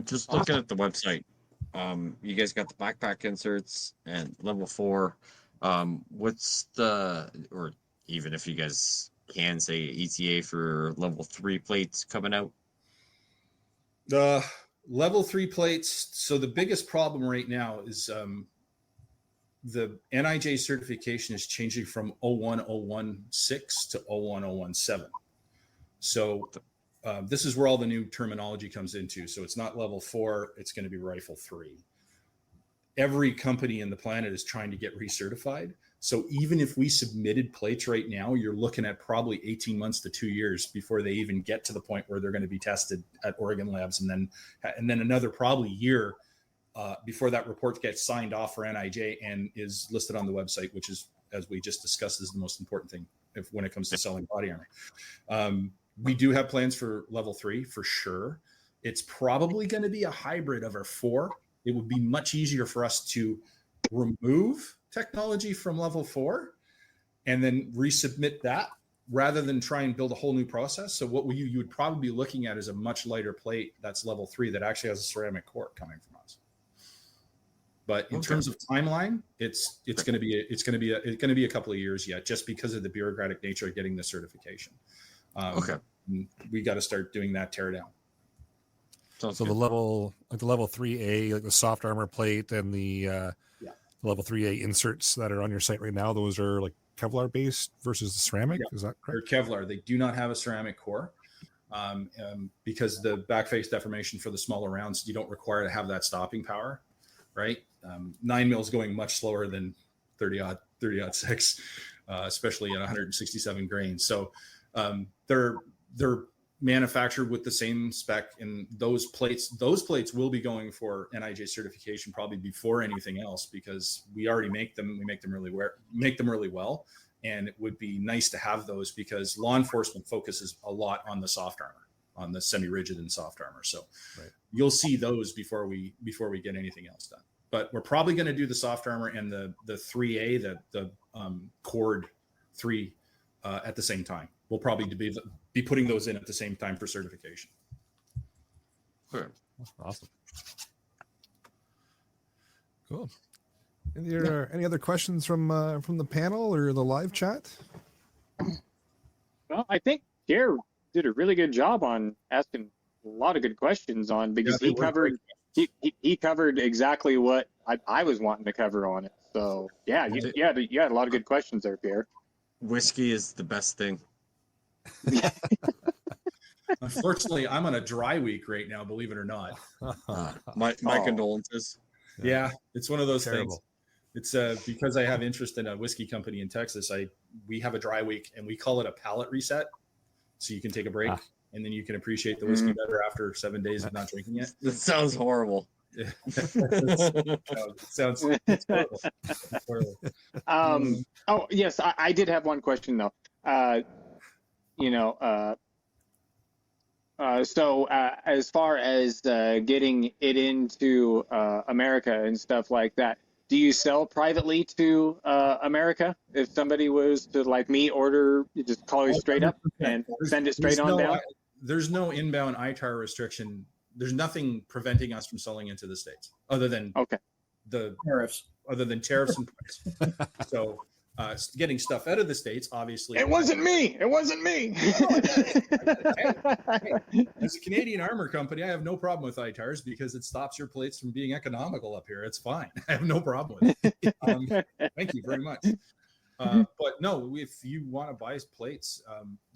Just looking at the website, you guys got the backpack inserts and level 4. What's or even if you guys can say ETA for level 3 plates coming out? The level 3 plates. So the biggest problem right now is the NIJ certification is changing from 01016 to 01017. So this is where all the new terminology comes into. So it's not level 4, it's going to be rifle 3. Every company in the planet is trying to get recertified. So even if we submitted plates right now, you're looking at probably 18 months to 2 years before they even get to the point where they're going to be tested at Oregon labs, and then another probably year before that report gets signed off for NIJ and is listed on the website, which is, as we just discussed, is the most important thing when it comes to selling body armor. We do have plans for level 3 for sure. It's probably going to be a hybrid of our 4. It would be much easier for us to remove technology from level 4 and then resubmit that rather than try and build a whole new process. So what you would probably be looking at is a much lighter plate that's level 3 that actually has a ceramic core coming from us. But in terms of timeline, it's going to be a couple of years yet, just because of the bureaucratic nature of getting the certification. We got to start doing that teardown. So the level 3A, like the soft armor plate and the level 3A inserts that are on your site right now, those are like Kevlar based versus the ceramic. Is that correct? They're Kevlar. They do not have a ceramic core because the backface deformation for the smaller rounds, you don't require to have that stopping power, right? 9 mils going much slower than 30-06, especially at 167 grains. So they're manufactured with the same spec, and those plates will be going for NIJ certification probably before anything else, because we already make them. We make them really well, and it would be nice to have those because law enforcement focuses a lot on the soft armor, on the semi-rigid and soft armor. So you'll see those before we get anything else done. But we're probably going to do the soft armor and the 3A, the cord 3 at the same time. We'll probably be putting those in at the same time for certification. Sure. That's awesome. Cool. Any other questions from the panel or the live chat? Well, I think Pierre did a really good job on asking a lot of good questions because he covered exactly what I was wanting to cover on it. So yeah, you had a lot of good questions there, Pierre. Whiskey is the best thing. Unfortunately, I'm on a dry week right now, believe it or not. My condolences. Yeah, it's one of those things. It's because I have interest in a whiskey company in Texas. We have a dry week, and we call it a palate reset. So you can take a break, and then you can appreciate the whiskey better after 7 days of not drinking it. That sounds horrible. Sounds horrible. Oh yes, I did have one question though. So as far as getting it into America and stuff like that, do you sell privately to America? If somebody was to, like me, order, you just call you straight up and send it straight on down? There's no inbound ITAR restriction. There's nothing preventing us from selling into the States other than the tariffs. Other than tariffs and price. So getting stuff out of the States, obviously. It wasn't me. As a Canadian armor company, I have no problem with ITARs because it stops your plates from being economical up here. It's fine. I have no problem with it. Thank you very much. But no, if you want to buy plates,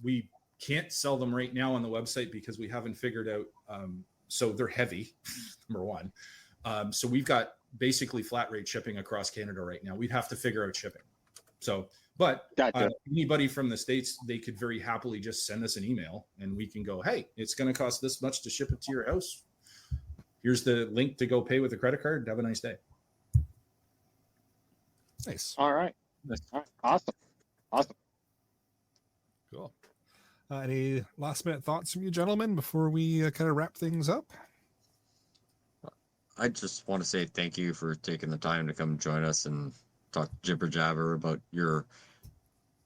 we can't sell them right now on the website because we haven't figured out. So they're heavy, number one. So we've got basically flat rate shipping across Canada right now. We'd have to figure out shipping. So, but anybody from the States, they could very happily just send us an email and we can go, hey, it's going to cost this much to ship it to your house. here's the link to go pay with a credit card. Have a nice day. Nice. All right. Awesome. Cool. Any last minute thoughts from you gentlemen before we kind of wrap things up? I just want to say thank you for taking the time to come join us and talk jibber jabber about your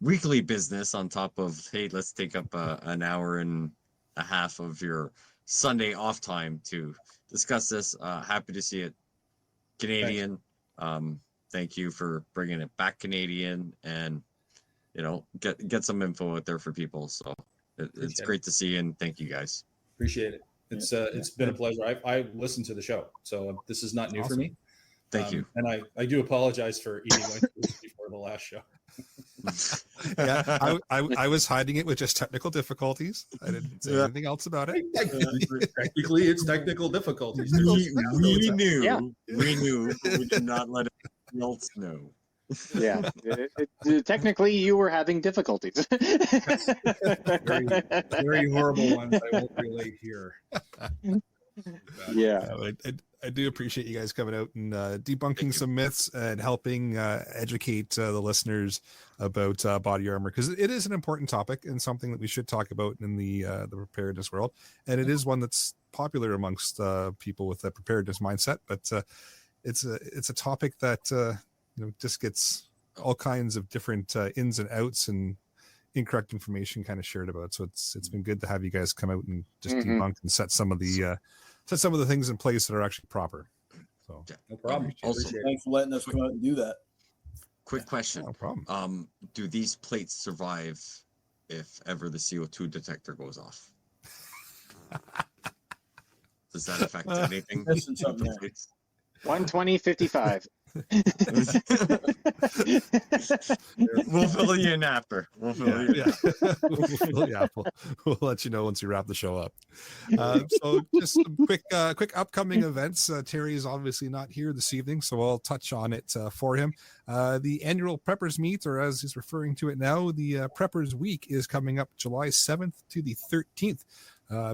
weekly business on top of, hey, let's take up an hour and a half of your Sunday off time to discuss this. Happy to see it Canadian. Thank you for bringing it back Canadian, and get some info out there for people. So it's great to see you, and thank you guys. Appreciate it. It's been a pleasure. I listened to the show, so this is not new for me. Thank you. And I do apologize for eating my food before the last show. Yeah, I was hiding it with just technical difficulties. I didn't say anything else about it. Technically, it's technical difficulties. We knew, but we did not let anyone else know. Yeah, technically you were having difficulties. very, very horrible ones. I won't relate here. Yeah, I do appreciate you guys coming out and debunking some myths and helping educate the listeners about body armor, because it is an important topic and something that we should talk about in the preparedness world, and it is one that's popular amongst people with a preparedness mindset. But it's a topic that just gets all kinds of different ins and outs and incorrect information kind of shared about. So it's been good to have you guys come out and just debunk and set some of the things in place that are actually proper. So no problem. Also, Thanks for letting us come out and do that. Quick question. No problem. Do these plates survive if ever the CO2 detector goes off? Does that affect anything? Missing something there. 120.55. We'll fill you in after. We'll let you know once we wrap the show up. So just some quick upcoming events. Terry is obviously not here this evening, so I'll touch on it for him. The annual Preppers Meet, or as he's referring to it now, the Preppers Week, is coming up July 7th to the 13th,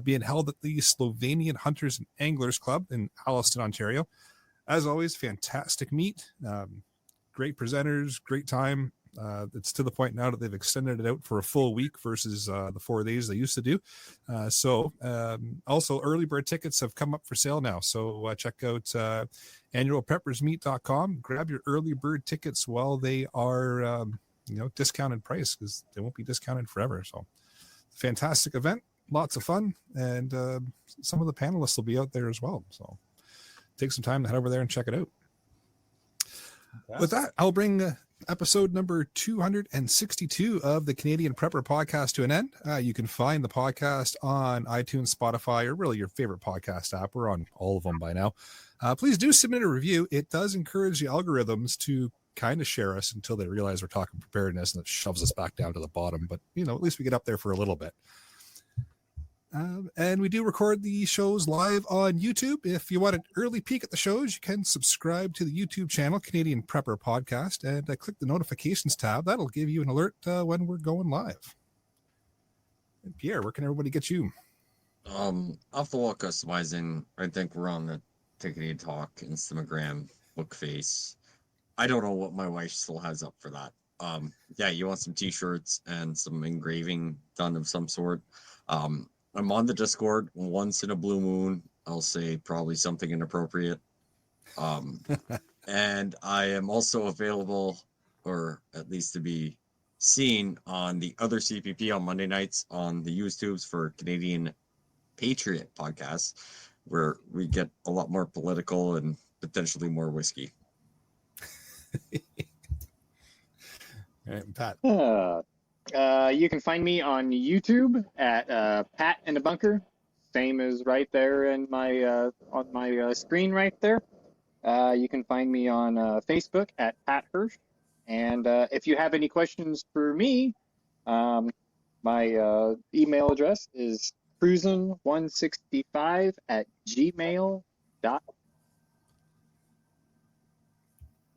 being held at the Slovenian Hunters and Anglers Club in Alliston, Ontario. As always, fantastic meet, great presenters, great time. It's to the point now that they've extended it out for a full week versus the 4 days they used to do. Also, early bird tickets have come up for sale now. So check out annualpreppersmeet.com. Grab your early bird tickets while they are, discounted price, because they won't be discounted forever. So fantastic event, lots of fun, and some of the panelists will be out there as well. So take some time to head over there and check it out. With that, I'll bring episode number 262 of the Canadian Prepper Podcast to an end. You can find the podcast on iTunes, Spotify, or really your favorite podcast app. We're on all of them by now. Please do submit a review. It does encourage the algorithms to kind of share us until they realize we're talking preparedness, and it shoves us back down to the bottom. But, at least we get up there for a little bit. And we do record the shows live on YouTube. If you want an early peek at the shows, you can subscribe to the YouTube channel, Canadian Prepper Podcast, and click the notifications tab. That'll give you an alert when we're going live. And Pierre, where can everybody get you? Off the wall customizing. I think we're on the Tickety Talk, Instagram, Bookface. I don't know what my wife still has up for that. You want some t-shirts and some engraving done of some sort. I'm on the Discord once in a blue moon. I'll say probably something inappropriate. And I am also available, or at least to be seen, on the other CPP on Monday nights on the YouTubes for Canadian Patriot Podcast, where we get a lot more political and potentially more whiskey. All right, Pat. You can find me on YouTube at Pat in the Bunker, same as right there in my on my screen right there. You can find me on Facebook at Pat Hirsch, and if you have any questions for me, my email address is cruisin165@gmail.com.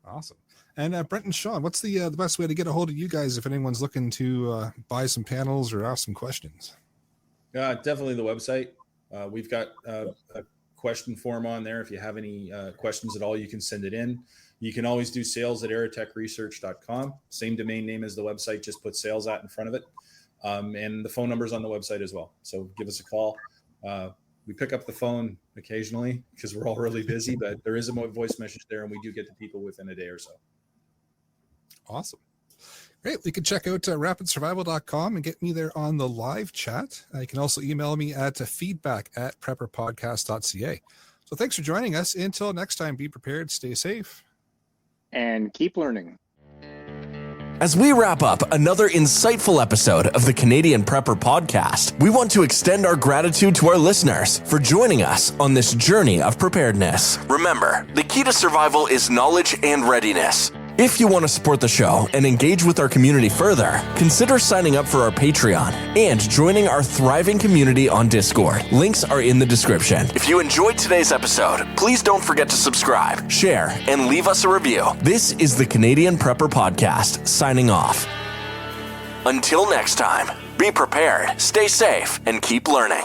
Awesome. And Brent and Sean, what's the best way to get a hold of you guys if anyone's looking to buy some panels or ask some questions? Definitely the website. We've got question form on there. If you have any questions at all, you can send it in. You can always do sales@aratechresearch.com. Same domain name as the website, just put sales at in front of it. And the phone number is on the website as well. So give us a call. We pick up the phone occasionally because we're all really busy, but there is a voice message there, and we do get to people within a day or so. Awesome. Great. You can check out rapidsurvival.com and get me there on the live chat. You can also email me at feedback@prepperpodcast.ca. So thanks for joining us. Until next time, be prepared, stay safe, and keep learning. As we wrap up another insightful episode of the Canadian Prepper Podcast, we want to extend our gratitude to our listeners for joining us on this journey of preparedness. Remember, the key to survival is knowledge and readiness. If you want to support the show and engage with our community further, consider signing up for our Patreon and joining our thriving community on Discord. Links are in the description. If you enjoyed today's episode, please don't forget to subscribe, share, and leave us a review. This is the Canadian Prepper Podcast, signing off. Until next time, be prepared, stay safe, and keep learning.